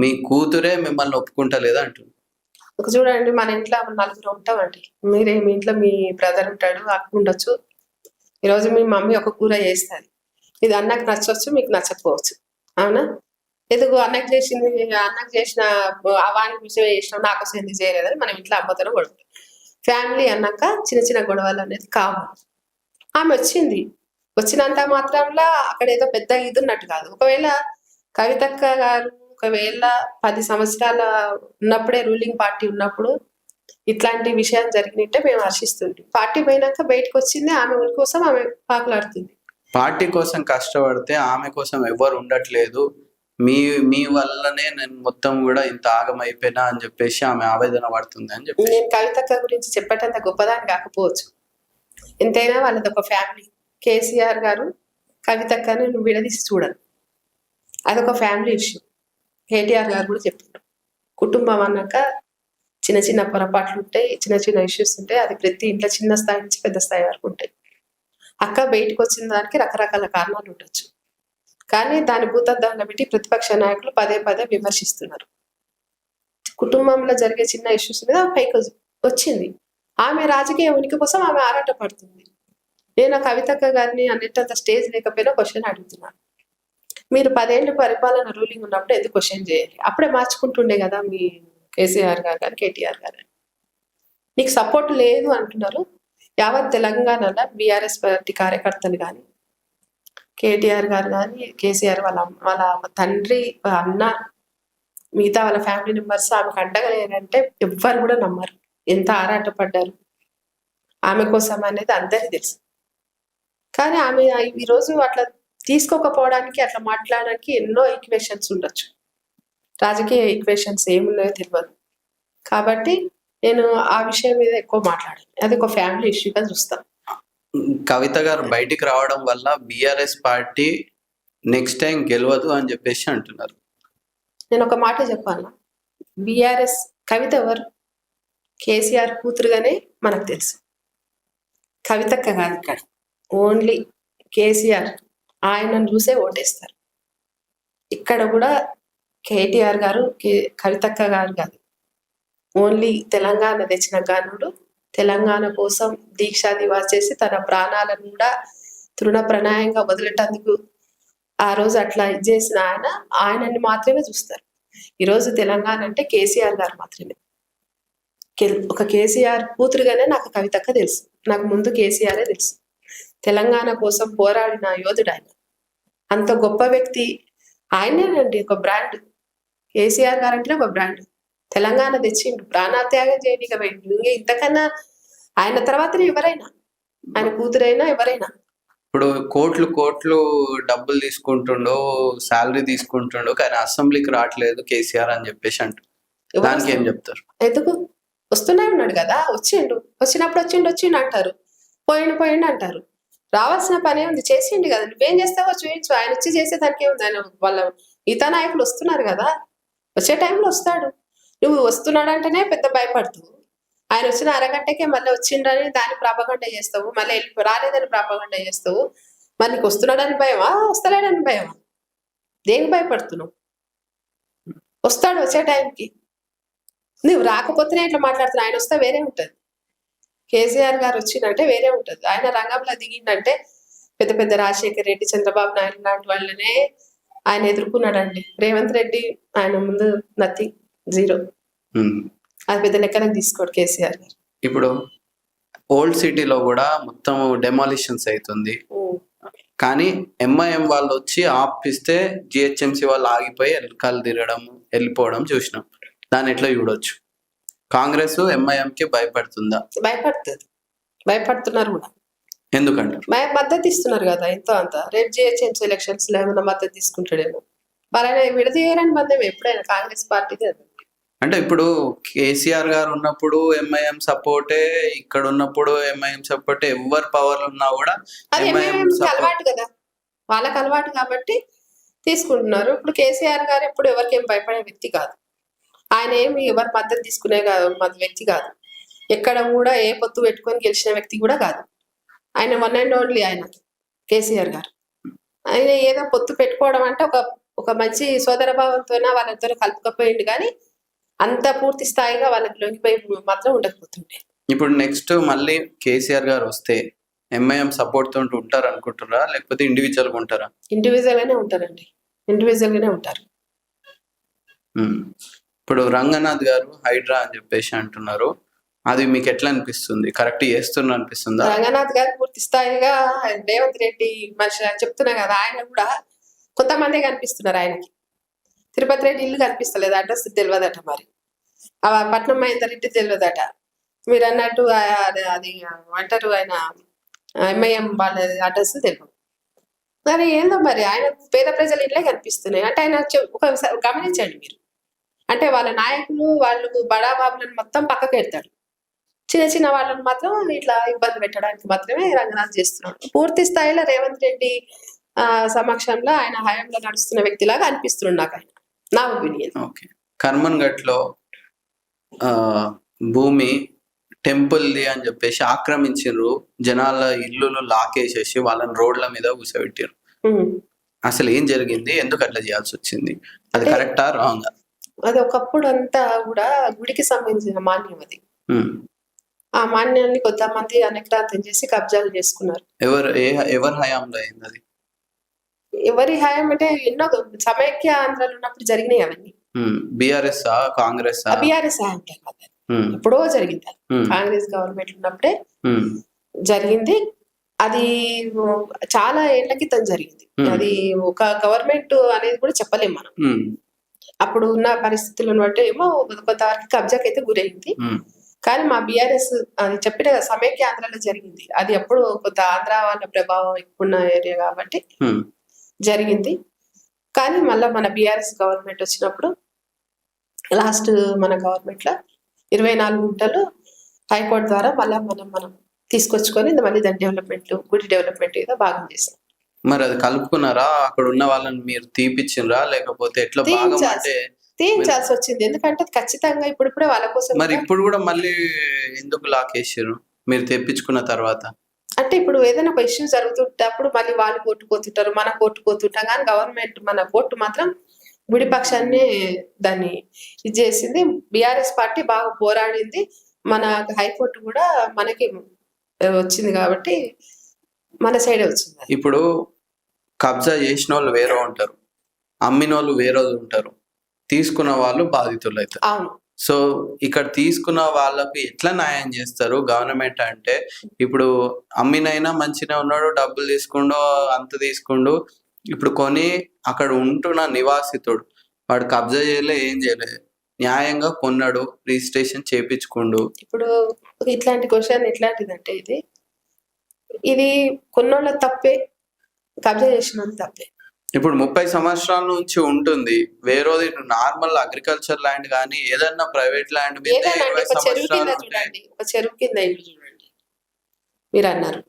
మీ కూతురే మిమ్మల్ని ఒప్పుకుంటలేదు అంటుంది.
ఒక చూడండి, మన ఇంట్లో 4 ఉంటామండి. మీరే మీ ఇంట్లో మీ బ్రదర్ ఉంటాడు, అక్క ఉండొచ్చు. ఈరోజు మీ మమ్మీ ఒక కూర చేస్తుంది, ఇది అన్నకు నచ్చవచ్చు, మీకు నచ్చకపోవచ్చు. అవునా? ఎందుకు అన్నకు చేసిన అవానికి విషయం చేసినావు, నాకు ఎందుకు చేయలేదని మనం ఇంట్లో అమ్మతోనే కొడుతుంది. ఫ్యామిలీ అన్నాక చిన్న చిన్న గొడవలు అనేది కావాలి. ఆమె వచ్చినంత మాత్రంలో అక్కడ ఏదో పెద్ద ఇది ఉన్నట్టు కాదు. ఒకవేళ కవితక్క గారు ఒకవేళ 10 సంవత్సరాల ఉన్నప్పుడే రూలింగ్ పార్టీ ఉన్నప్పుడు ఇట్లాంటి విషయాలు జరిగినట్టే మేము హర్షిస్తుంది. పార్టీ పోయినాక బయటకు వచ్చింది, ఆమె ఊరి కోసం ఆమె పాకులాడుతుంది.
పార్టీ కోసం కష్టపడితే ఆమె కోసం ఎవరు ఉండట్లేదు, మీ వల్లనే నేను మొత్తం కూడా ఇంత ఆగమైపోయినా అని చెప్పేసి ఆమె ఆవేదన పడుతుంది అని చెప్పి.
నేను కవితక్క గురించి చెప్పేటంత గొప్పదాన్ని కాకపోవచ్చు, ఎంతైనా వాళ్ళది ఒక ఫ్యామిలీ. కేసీఆర్ గారు కవితక్కని నువ్వు విడదీసి చూడను, అదొక ఫ్యామిలీ ఇష్యూ. కేటీఆర్ గారు కూడా చెప్పారు, కుటుంబం అన్నాక చిన్న చిన్న పొరపాట్లు ఉంటాయి, చిన్న చిన్న ఇష్యూస్ ఉంటాయి. అది ప్రతి ఇంట్లో చిన్న స్థాయి నుంచి పెద్ద స్థాయి వరకు ఉంటాయి. అక్క బయటకు వచ్చిన దానికి రకరకాల కారణాలు ఉండొచ్చు, కానీ దాని భూతద్దంలో పెట్టి ప్రతిపక్ష నాయకులు పదే పదే విమర్శిస్తున్నారు. కుటుంబంలో జరిగే చిన్న ఇష్యూస్ మీద పైకి వచ్చింది. ఆమె రాజకీయ ఉనికి కోసం ఆమె ఆరాట పడుతుంది. నేను కవితక్క గారిని అన్నిటంత స్టేజ్ లేకపోయినా క్వశ్చన్ అడుగుతున్నాను. మీరు 10 ఏళ్ళు పరిపాలన రూలింగ్ ఉన్నప్పుడు ఎందుకు క్వశ్చన్ చేయాలి? అప్పుడే మార్చుకుంటుండే కదా మీ కేసీఆర్ గారు కానీ కేటీఆర్ గారు. నీకు సపోర్ట్ లేదు అంటున్నారు. యావత్ తెలంగాణలో బీఆర్ఎస్ పార్టీ కార్యకర్తలు కానీ, కేటీఆర్ గారు కానీ, కేసీఆర్ వాళ్ళ తండ్రి, అన్న, మిగతా వాళ్ళ ఫ్యామిలీ మెంబర్స్ ఆమెకు అండగలేరంటే ఎవ్వరు కూడా నమ్మరు. ఎంత ఆరాటపడ్డారు ఆమె కోసం అనేది అందరికీ తెలుసు. కానీ ఆమె ఈరోజు అట్లా తీసుకోకపోవడానికి, అట్లా మాట్లాడడానికి ఎన్నో ఈక్వేషన్స్ ఉండొచ్చు. రాజకీయ ఈక్వేషన్స్ ఏమున్నాయో తెలియదు. కాబట్టి నేను ఆ విషయం మీద ఎక్కువ మాట్లాడాను. అది ఒక ఫ్యామిలీ ఇష్యూగా చూస్తాను.
కవిత గారు బయటికి రావడం వల్ల బీఆర్ఎస్ పార్టీ నెక్స్ట్ టైం గెలవదు అని చెప్పేసి అంటున్నారు.
నేను ఒక మాట చెప్పాలా, బీఆర్ఎస్ కవిత ఎవరు? కేసీఆర్ కూతురుగానే మనకు తెలుసు. కవితక్క కాదు ఇక్కడ, ఓన్లీ కేసీఆర్. ఆయనను చూసే ఓటేస్తారు. ఇక్కడ కూడా కేటీఆర్ గారు, కవితక్క గారు కాదు, ఓన్లీ తెలంగాణ తెచ్చిన గానుడు. తెలంగాణ కోసం దీక్షా దివాస్ చేసి తన ప్రాణాలను కూడా తృణప్రాయంగా వదిలేటందుకు ఆ రోజు అట్లా చేసిన ఆయనని మాత్రమే చూస్తారు. ఈరోజు తెలంగాణ అంటే కేసీఆర్ గారు మాత్రమే. ఒక కేసీఆర్ కూతురుగానే నాకు కవితక్క తెలుసు, నాకు ముందు కేసీఆరే తెలుసు. తెలంగాణ కోసం పోరాడిన యోధుడు ఆయన, అంత గొప్ప వ్యక్తి ఆయనేనండి. ఒక బ్రాండ్ కేసీఆర్ గారు అంటే ఒక బ్రాండ్. తెలంగాణ తెచ్చిండు, ప్రాణత్యాగం చేయనిక పోయిండు. ఇంకా ఇంతకన్నా ఆయన తర్వాతనే ఎవరైనా, ఆయన కూతురైనా ఎవరైనా.
ఇప్పుడు కోట్లు కోట్లు డబ్బులు తీసుకుంటుండో, శాలరీ తీసుకుంటుండో, కానీ అసెంబ్లీకి రావట్లేదు కేసీఆర్ అని చెప్పేసి అంటారు. దానికి ఏం చెప్తారు?
ఎందుకు వస్తూనే ఉన్నాడు కదా, వచ్చినప్పుడు వచ్చిండు అంటారు, పోయిండు అంటారు. రావాల్సిన పని ఉంది, చేసిండు కదా. నువ్వేం చేస్తావో చూపించు, ఆయన వచ్చి చేసేదానికి ఏముంది. ఆయన వాళ్ళ మిగతా నాయకులు వస్తున్నారు కదా, వచ్చే టైంలో వస్తాడు. నువ్వు వస్తున్నాడు అంటేనే పెద్ద భయపడుతూ, ఆయన వచ్చిన అరగంటకే మళ్ళీ వచ్చిండని దాన్ని ప్రాపగండ చేస్తావు, మళ్ళీ రాలేదని ప్రాపగండ చేస్తావు. మరి నీకు వస్తున్నాడని భయమా, వస్తలేడని భయమా? దేనికి భయపడుతున్నావు? వస్తాడు వచ్చే టైంకి. నువ్వు రాకపోతేనే ఇట్లా మాట్లాడుతున్నావు. ఆయన వస్తే వేరే ఉంటుంది. కేసీఆర్ గారు వచ్చిందంటే వేరే ఉంటుంది. ఆయన రంగంలో దిగిందంటే పెద్ద పెద్ద రాజశేఖర్ రెడ్డి, చంద్రబాబు నాయుడు లాంటి వాళ్ళనే ఆయన ఎదుర్కొన్నాడండి. రేవంత్ రెడ్డి ఆయన ముందు నథింగ్, జీరో. అది పెద్ద లెక్కన తీసుకోడు కేసీఆర్ గారు.
ఇప్పుడు ఓల్డ్ సిటీలో కూడా మొత్తం డెమాలిషన్స్ అవుతుంది, కానీ ఎంఐఎం వాళ్ళు వచ్చి ఆపిస్తే జిహెచ్ఎంసీ వాళ్ళు ఆగిపోయి ఎలకాలు తిరగడం, వెళ్ళిపోవడం చూసినాం. దాన్ని ఎట్లా చూడొచ్చు? కాంగ్రెస్ ఎంఐఎం కి భయపడుతుందా?
భయపడుతున్నారు కూడా.
ఎందుకంటారు?
మద్దతు ఇస్తున్నారు కదా ఎంతో అంత. రేపు జిహెచ్ఎంసీ ఎలక్షన్స్ లో ఏమైనా మద్దతు తీసుకుంటాడేమో. మరి ఆయన విడదీయరని బంధం ఎప్పుడైనా కాంగ్రెస్ పార్టీది.
అంటే ఇప్పుడు కేసీఆర్ గారు ఉన్నప్పుడు ఎంఐఎం సపోర్టే, ఇక్కడ ఉన్నప్పుడు ఎంఐఎం సపోర్టే. ఎవరు పవర్ ఉన్నా కూడా
అది అలవాటు కదా, వాళ్ళకి అలవాటు కాబట్టి తీసుకుంటున్నారు. ఇప్పుడు కేసీఆర్ గారు ఎప్పుడు ఎవరికేం భయపడే వ్యక్తి కాదు. ఆయన ఏమి ఎవరి మద్దతు తీసుకునే వ్యక్తి కాదు. ఎక్కడ కూడా ఏ పొత్తు పెట్టుకొని గెలిచిన వ్యక్తి కూడా కాదు. ఆయన వన్ అండ్ ఓన్లీ ఆయన కేసీఆర్ గారు. ఆయన ఏదో పొత్తు పెట్టుకోవడం అంటే ఒక మంచి సోదర భావంతో వాళ్ళతో కలుపుకపోయింది, కానీ అంత పూర్తి స్థాయిగా వాళ్ళకి లొంగిపోయి మాత్రం ఉండకపోతుండే.
ఇప్పుడు నెక్స్ట్ మళ్ళీ కేసీఆర్ గారు వస్తే ఎంఐఎం సపోర్ట్ తోటి ఉంటారు అనుకుంటారా, లేకపోతే ఇండివిజువల్ గా ఉంటారా?
ఇండివిజువల్ గానే ఉంటారండి, ఇండివిజువల్ గానే ఉంటారు.
ఇప్పుడు రంగనాథ్ గారు హైడ్రా అని చెప్పేసి అంటున్నారు, అది మీకు ఎట్లా అనిపిస్తుంది? కరెక్ట్ చేస్తున్నా అనిపిస్తుందా?
రంగనాథ్ గారు పూర్తి స్థాయిగా రేవంత్ రెడ్డి మనిషి చెప్తున్నా కదా, ఆయన కూడా కొంతమంది కనిపిస్తున్నారు ఆయనకి. తిరుపతి రెడ్డి ఇల్లు కనిపిస్తలేదు, అడ్రస్ తెలియదట. మరి ఆ పట్నం మహేందర్ రెడ్డి తెలియదట. మీరు అన్నట్టు అది అంటారు ఆయన ఎంఐఎం వాళ్ళ అడ్రస్ తెలియదు. మరి ఏందో మరి ఆయన పేద ప్రజల ఇళ్ళే కనిపిస్తున్నాయి అంటే ఆయన గమనించండి మీరు. అంటే వాళ్ళ నాయకులు వాళ్ళు బడాబాబులను మొత్తం పక్కకు పెడతాడు, చిన్న చిన్న వాళ్ళని మాత్రం ఇట్లా ఇబ్బంది పెట్టడానికి మాత్రమే రంగనాథ్ చేస్తున్నాడు. పూర్తి స్థాయిలో రేవంత్ రెడ్డి సమక్షంలో ఆయన హయాంలో నడుస్తున్న వ్యక్తిలాగా అనిపిస్తున్నాడు నాకు ఆయన, నా ఒపీనియన్.
ఓకే. కర్మన్ ఘట్లో భూమి టెంపుల్ది అని చెప్పేసి ఆక్రమించారు, జనాల ఇల్లులు లాకేసేసి వాళ్ళని రోడ్ల మీద కూర్చోబెట్టారు. అసలు ఏం జరిగింది? ఎందుకు అట్లా చేయాల్సి వచ్చింది? అది కరెక్టా రాంగా?
అది ఒకప్పుడు అంతా కూడా గుడికి సంబంధించిన మాన్యం. అది ఆ మాన్యాన్ని కొంతమంది అనక్రాంతం చేసి కబ్జాలు చేసుకున్నారు.
ఎవరి హయాంలో అయింది అది?
ఎవరి హయాం అంటే ఎన్నో సమైక్య ఆంధ్రాలు ఉన్నప్పుడు జరిగినాయి అవన్నీ.
బిఆర్ఎస్ కాంగ్రెస్?
బిఆర్ఎస్ హయాం కాదు, ఎప్పుడో జరిగింది. కాంగ్రెస్ గవర్నమెంట్ ఉన్నప్పుడే జరిగింది. అది చాలా ఏళ్ల క్రితం జరిగింది. అది ఒక గవర్నమెంట్ అనేది కూడా చెప్పలేము మనం. అప్పుడు ఉన్న పరిస్థితులను బట్టి ఏమో కొంతవరకు కబ్జాకి అయితే గురైంది. కానీ మా బిఆర్ఎస్ అది చెప్పిన సమైక్య ఆంధ్రాలో జరిగింది. అది అప్పుడు కొంత ఆంధ్ర వాళ్ళ ప్రభావం ఎక్కువ ఉన్న ఏరియా కాబట్టి జరిగింది. కానీ మళ్ళీ మన బిఆర్ఎస్ గవర్నమెంట్ వచ్చినప్పుడు లాస్ట్ మన గవర్నమెంట్ లో 24 గుంటలు హైకోర్టు ద్వారా మళ్ళీ మనం తీసుకొచ్చుకొని మళ్ళీ దాని డెవలప్మెంట్, గుడి డెవలప్మెంట్ ఏదో భాగం చేసాం.
మరి అది కలుపుకున్నారా? అక్కడ ఉన్న వాళ్ళని మీరు తీపిచ్చినరా, లేకపోతే ఎట్లా భాగం అంటే
తీయించాల్సి వచ్చింది? ఎందుకంటే ఖచ్చితంగా ఇప్పుడిప్పుడే వాళ్ళ కోసం.
మరి ఇప్పుడు కూడా మళ్ళీ ఎందుకు లాకేసారు మీరు తెప్పించుకున్న తర్వాత?
అంటే ఇప్పుడు ఏదైనా ఒక ఇష్యూ జరుగుతుంటప్పుడు మళ్ళీ వాళ్ళు కోర్టు పోతుంటారు, మన కోర్టు పోతుంటాం. కానీ గవర్నమెంట్ మన కోర్టు మాత్రం గుడి పక్షాన్ని దాన్ని ఇది చేసింది. బిఆర్ఎస్ పార్టీ బాగా పోరాడింది. మన హైకోర్టు కూడా మనకి వచ్చింది కాబట్టి మన సైడే వచ్చింది.
ఇప్పుడు కబ్జా చేసిన వాళ్ళు వేరే ఉంటారు, అమ్మిన వాళ్ళు వేరే ఉంటారు, తీసుకున్న వాళ్ళు బాధితులు అవుతారు.
అవును.
సో ఇక్కడ తీసుకున్న వాళ్ళకు ఎట్లా న్యాయం చేస్తారు గవర్నమెంట్ అంటే? ఇప్పుడు అమ్మినైనా మంచిగా ఉన్నాడు, డబ్బులు తీసుకుండు, అంత తీసుకుండు. ఇప్పుడు కొని అక్కడ ఉంటున్న నివాసితుడు వాడు కబ్జా చేయలే, ఏం చేయలేదు, న్యాయంగా కొన్నాడు, రిజిస్ట్రేషన్ చేపించుకుండు.
ఇప్పుడు ఇట్లాంటి క్వశ్చన్ ఎట్లాంటిదంటే ఇది కొన్నోళ్ళ తప్పే, కబ్జా చేసిన తప్పే.
ఇప్పుడు 30 సంవత్సరాల నుంచి ఉంటుంది. వేరేది నార్మల్ అగ్రికల్చర్ ల్యాండ్ కానీ ఏదన్నా ప్రైవేట్ ల్యాండ్ మీద
ఏదైనా
20
ఒక చెరువు కింద
సంవత్సరాలు ఉంటాయి.
చూడండి, ఒక చెరువు కింద ఇల్లు చూడండి, మీరు అన్నారు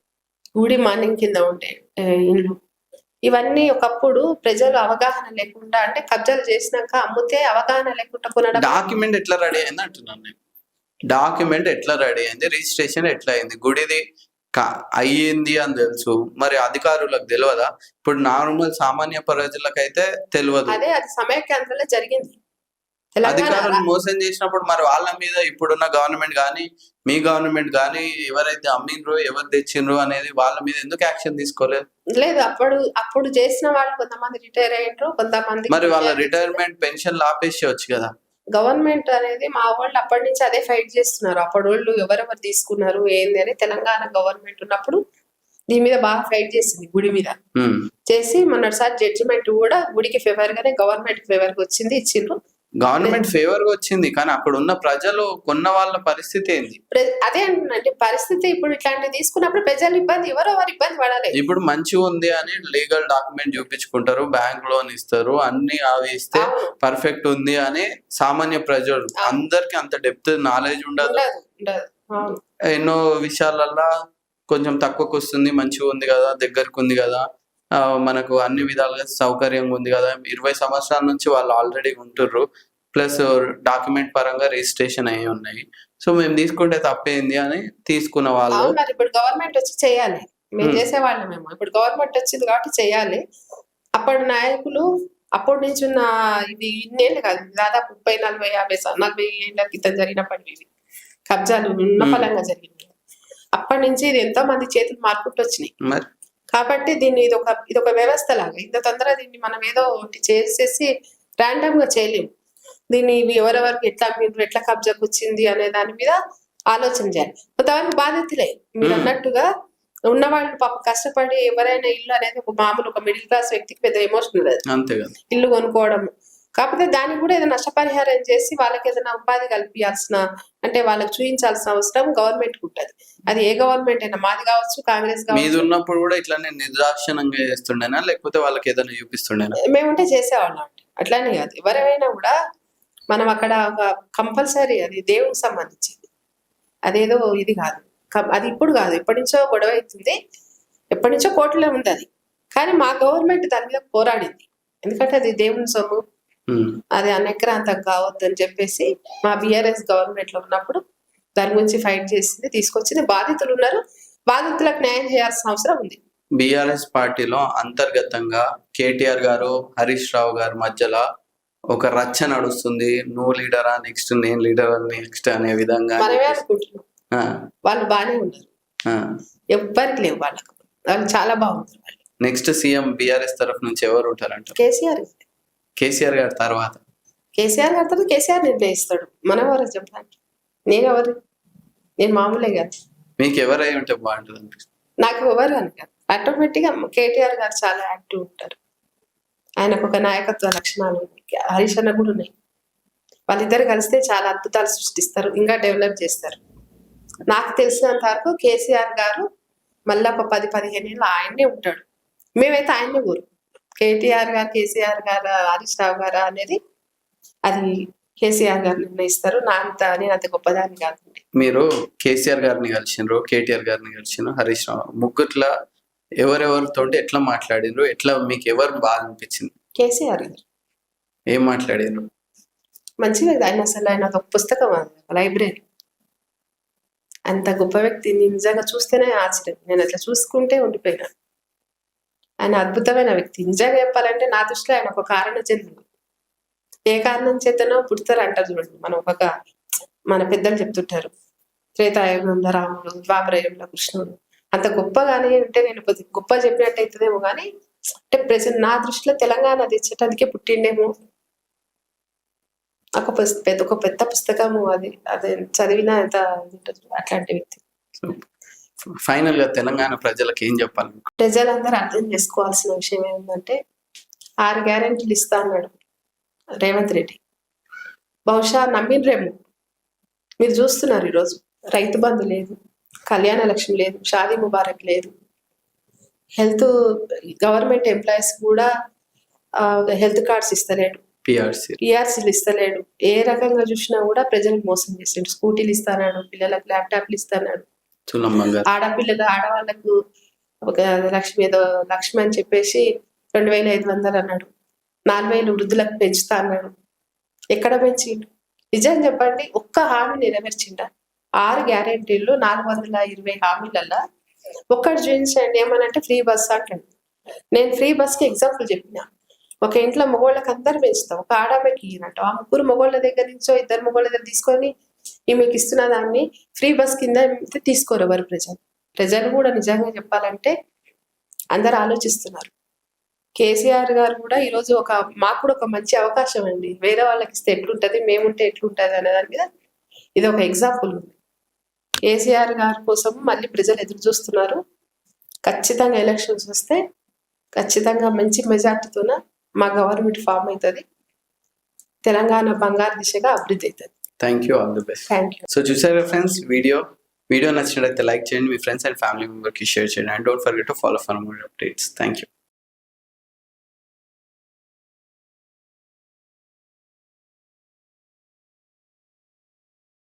గుడి మాన్యం కింద ఉంటే ఇల్లు, ఇవన్నీ ఒకప్పుడు ప్రజలు అవగాహన లేకుండా, అంటే కబ్జాలు చేసినాక అమ్ముతే అవగాహన లేకుండా కొనడం.
డాక్యుమెంట్ ఎట్లా రెడీ అయింది అంటున్నాను నేను. డాక్యుమెంట్ ఎట్లా రెడీ అయింది, రిజిస్ట్రేషన్ ఎట్లా అయింది, గుడిది అయ్యింది అని తెలుసు, మరి అధికారులకు తెలియదా? ఇప్పుడు నార్మల్ సామాన్య ప్రజలకైతే తెలియదు.
అదే అది సమైక్యాంధ్రలో జరిగింది.
అధికారులు మోసం చేసినప్పుడు మరి వాళ్ళ మీద ఇప్పుడున్న గవర్నమెంట్ కానీ మీ గవర్నమెంట్ కానీ ఎవరైతే అమ్మిండ్రో ఎవరు తెచ్చిండ్రు అనేది వాళ్ళ మీద ఎందుకు యాక్షన్ తీసుకోలేదు?
లేదు, అప్పుడు చేసిన వాళ్ళు కొంతమంది రిటైర్ అయ్యారు, కొంతమంది
మరి వాళ్ళ రిటైర్మెంట్ పెన్షన్ ఆపేసేయచ్చు కదా.
గవర్నమెంట్ అనేది మా వాళ్ళు అప్పటి నుంచి అదే ఫైట్ చేస్తున్నారు. అప్పటి వాళ్ళు ఎవరెవరు తీసుకున్నారు ఏంది అని తెలంగాణ గవర్నమెంట్ ఉన్నప్పుడు దీని మీద బాగా ఫైట్ చేసింది, గుడి మీద చేసి మొన్నటిసారి జడ్జిమెంట్ కూడా గుడికి ఫేవర్ గానే గవర్నమెంట్ ఫేవర్ గా వచ్చింది, ఇచ్చిండ్రు.
గవర్నమెంట్ ఫేవర్ గా వచ్చింది, కానీ అక్కడ ఉన్న ప్రజలు కొన్న వాళ్ళ పరిస్థితి ఏంది?
అదే అంటున్నాంటే పరిస్థితి ఇప్పుడు ఇట్లాంటివి తీసుకున్నప్పుడు ప్రజలు ఇబ్బంది, ఎవరో వారు ఇబ్బంది పడాలి.
ఇప్పుడు మంచిగా ఉంది అని లీగల్ డాక్యుమెంట్ చూపించుకుంటారు, బ్యాంక్ లోన్ ఇస్తారు, అన్ని అవి ఇస్తే పర్ఫెక్ట్ ఉంది అని సామాన్య ప్రజలు అందరికి అంత డెప్త్ నాలెడ్జ్ ఉండదు. ఎన్నో విషయాలల్లో కొంచెం తక్కువకు వస్తుంది, మంచిగా ఉంది కదా, దగ్గరకు ఉంది కదా, మనకు అన్ని విధాలుగా సౌకర్యంగా ఉంది కదా, 20 సంవత్సరాల నుంచి వాళ్ళు ఆల్రెడీ ఉంటుర్రు, ప్లస్ డాక్యుమెంట్ పరంగా రిజిస్ట్రేషన్ అయ్యి ఉన్నాయి, సో మేము తీసుకుంటే తప్పేంది అని తీసుకున్న వాళ్ళు.
మరి ఇప్పుడు గవర్నమెంట్ వచ్చి చేయాలి, మేము చేసేవాళ్ళం మేము, ఇప్పుడు గవర్నమెంట్ వచ్చింది కాబట్టి చేయాలి. అప్పటి నాయకులు అప్పటి నుంచి ఉన్న ఇది ఇన్నేళ్ళు కాదు, దాదాపు 30, 40, 50 ఏళ్ళ క్రితం జరిగినప్పటివి ఇవి కబ్జాలు ఉన్న ఫలంగా జరిగింది. అప్పటి నుంచి ఇది ఎంతో మంది చేతులు మార్పుట్టు వచ్చినాయి. కాబట్టి దీన్ని ఇదొక వ్యవస్థ లాగా, ఇంత తొందరగా దీన్ని మనం ఏదో ఒకటి చేసేసి ర్యాండమ్ గా చేయలేము. దీన్ని ఎవరెవరికి ఎట్లా మీరు ఎట్లా కబ్జాకు వచ్చింది అనే దాని మీద ఆలోచన చేయాలి. కొంతవరకు బాధ్యతలే మీరు అన్నట్టుగా ఉన్నవాళ్ళు పాప కష్టపడి ఎవరైనా ఇల్లు అనేది ఒక మామూలు ఒక మిడిల్ క్లాస్ వ్యక్తికి పెద్ద ఎమోషనల్ అది ఇల్లు కొనుక్కోవడం. కాకపోతే దానికి కూడా ఏదైనా నష్టపరిహారం చేసి వాళ్ళకి ఏదైనా ఉపాధి కల్పించాల్సిన, అంటే వాళ్ళకి చూపించాల్సిన అవసరం గవర్నమెంట్ ఉంటుంది. అది ఏ గవర్నమెంట్ అయినా, మాది కావచ్చు, కాంగ్రెస్
కావచ్చు. ఉన్నప్పుడు కూడా ఇట్లానే నిర్దాక్షిణంగా చేస్తుండేనా, లేకపోతే వాళ్ళకి ఏదైనా చూపిస్తుండేనా?
మేముంటే చేసేవాళ్ళం. అట్లానే కాదు, ఎవరైనా కూడా మనం అక్కడ ఒక కంపల్సరీ అది దేవుడికి సంబంధించింది, అదేదో ఇది కాదు, అది ఇప్పుడు కాదు, ఎప్పటి నుంచో గొడవ అవుతుంది, ఎప్పటి నుంచో కోర్టులో ఉంది అది. కానీ మా గవర్నమెంట్ దాని మీద పోరాడింది, ఎందుకంటే అది దేవుని సొమ్ము, అది అనక్రాంతం కావద్దు అని చెప్పేసి మా బిఆర్ఎస్ గవర్నమెంట్ లో ఉన్నప్పుడు దాని గురించి ఫైట్ చేసింది, తీసుకొచ్చింది. బాధితులు ఉన్నారు, బాధితులకు న్యాయం చేయాల్సిన అవసరం ఉంది.
బిఆర్ఎస్ పార్టీలో అంతర్గతంగా కేటీఆర్ గారు, హరీష్ రావు గారి మధ్యలో ఒక రచ్చ నడుస్తుంది. నువ్వు లీడరా నెక్స్ట్, నేను లీడరా నెక్స్ట్ అనే విధంగా
మనమే అనుకుంటున్నాం. వాళ్ళు బాగానే ఉన్నారు, ఎవ్వరికి లేవు వాళ్ళకు, వాళ్ళు చాలా బాగుంటారు. వాళ్ళు
నెక్స్ట్ సీఎం బిఆర్ఎస్ తరఫు నుంచి ఎవరు ఉంటారంట? కేసీఆర్ గారి తర్వాత
కేసీఆర్ నిర్ణయిస్తాడు. మనం ఎవరు చెప్పడానికి? నేను మామూలే కాదు.
మీకు ఎవరై ఉంటే బాగుంటుంది అనిపిస్తుంది?
నాకు ఎవరు అని కాదు, ఆటోమేటిక్ గా కేటీఆర్ గారు చాలా యాక్టివ్ ఉంటారు, ఆయనకు ఒక నాయకత్వ లక్షణాలు ఉన్నాయి, హరీష్ అన్న కూడా ఉన్నాయి. వాళ్ళిద్దరు కలిస్తే చాలా అద్భుతాలు సృష్టిస్తారు, ఇంకా డెవలప్ చేస్తారు. నాకు తెలిసినంత వరకు కేసీఆర్ గారు మళ్ళీ ఒక 10-15 ఏళ్ళు ఆయన్నే ఉంటాడు. మేమైతే ఆయన్నే కోరు, కేటీఆర్ గారు, కేసీఆర్ గారు, హరీష్ రావు గారు అనేది అది కేసీఆర్ గారు నిర్ణయిస్తారు. నేను అంత గొప్పదాన్ని కాదండి.
మీరు కేసీఆర్ గారిని కలిసినారు, కేటీఆర్ గారిని కలిసినారు, హరీష్ రావు, ముగ్గుట్ల ఎవరెవరితో ఎట్లా మాట్లాడినారు, ఎట్లా మీకు ఎవరు బాగా అనిపించింది?
కేసీఆర్ గారు.
ఏం మాట్లాడారు?
మంచిగా, ఆయన అసలు ఆయన ఒక పుస్తకం, లైబ్రరీ, అంత గొప్ప వ్యక్తి. నిజంగా చూస్తేనే ఆశ్చర్యం, నేను అట్లా చూసుకుంటే ఉండిపోయినా. ఆయన అద్భుతమైన వ్యక్తి. నిజంగా చెప్పాలంటే నా దృష్టిలో ఆయన ఒక కారణ జన్ముడు. ఏ కారణం చేతనో పుడతారు అంటారు చూడండి, మన పెద్దలు చెప్తుంటారు, త్రేతాయుగంలో రాముడు, ద్వాపరయుగంలో కృష్ణుడు, అంత గొప్పగానే అంటే నేను గొప్ప చెప్పినట్టు అవుతుందేమో కానీ, అంటే ప్రెసెంట్ నా దృష్టిలో తెలంగాణ తెచ్చేటందుకే పుట్టిండేమో. ఒక పెద్ద పుస్తకము అది అదే చదివినా ఎంత ఇది ఉంటుంది, అట్లాంటి వ్యక్తి.
ఫైనల్ గా తెలంగాణ ప్రజలకు ఏం చెప్పాలి?
ప్రజలందరూ అర్థం చేసుకోవాల్సిన విషయం ఏంటంటే 6 గ్యారెంటీలు ఇస్తా అన్నాడు రేవంత్ రెడ్డి. బహుశా నమ్మిండ్రేమో. మీరు చూస్తున్నారు ఈరోజు రైతు బంధు లేదు, కళ్యాణ లక్ష్మి లేదు, షాదీ ముబారక్ లేదు, హెల్త్ గవర్నమెంట్ ఎంప్లాయీస్ కూడా హెల్త్ కార్డ్స్ ఇస్తలేడు, పిఆర్సీలు ఇస్తలేడు. ఏ రకంగా చూసినా కూడా ప్రజలకు మోసం చేసిండు. స్కూటీలు ఇస్తాడు, పిల్లలకు ల్యాప్టాప్లు ఇస్తాడు, ఆడవాళ్లకు ఒక లక్ష్మి అని చెప్పేసి 2500 అన్నాడు, 4000 వృద్ధులకు పెంచుతా అన్నాడు. ఎక్కడ పెంచిండు? నిజం చెప్పండి, ఒక్క హామీ నెరవేర్చిండ? 6 గ్యారెంటీలు 420 హామీలల్లా ఒక్కటి చూపించండి. ఏమనంటే ఫ్రీ బస్ అంటాడు. నేను ఫ్రీ బస్ కి ఎగ్జాంపుల్ చెప్పిన. ఒక ఇంట్లో మగవాళ్ళకి అందరు పెంచుతాం, ఒక ఆడమ్మకి ఇయ్యనట్టు. ఆ 3 మగవాళ్ళ దగ్గర నుంచో 2 మగవాళ్ళ దగ్గర తీసుకొని ఈమెకి ఇస్తున్న దాన్ని ఫ్రీ బస్ కింద తీసుకోరు ఎవరు ప్రజలు కూడా. నిజంగా చెప్పాలంటే అందరు ఆలోచిస్తున్నారు. కేసీఆర్ గారు కూడా ఈరోజు మాకు కూడా ఒక మంచి అవకాశం అండి, వేరే వాళ్ళకి ఇస్తే ఎట్లుంటది, మేముంటే ఎట్లుంటది అనే దాని మీద ఇది ఒక ఎగ్జాంపుల్ ఉంది. కేసీఆర్ గారి కోసం మళ్ళీ ప్రజలు ఎదురు చూస్తున్నారు. ఖచ్చితంగా ఎలక్షన్స్ వస్తే ఖచ్చితంగా మంచి మెజార్టీతోన మా గవర్నమెంట్ ఫామ్ అవుతుంది. తెలంగాణ బంగారు దిశగా అభివృద్ధి అవుతుంది.
Thank you, all the best.
Thank you.
So చూసారా ఫ్రెండ్స్, వీడియో నచ్చినట్లయితే లైక్ చేయండి, మీ ఫ్రెండ్స్ అండ్ ఫ్యామిలీ మెంబర్కి షేర్ చేయండి, and don't forget to follow for more updates. Thank you.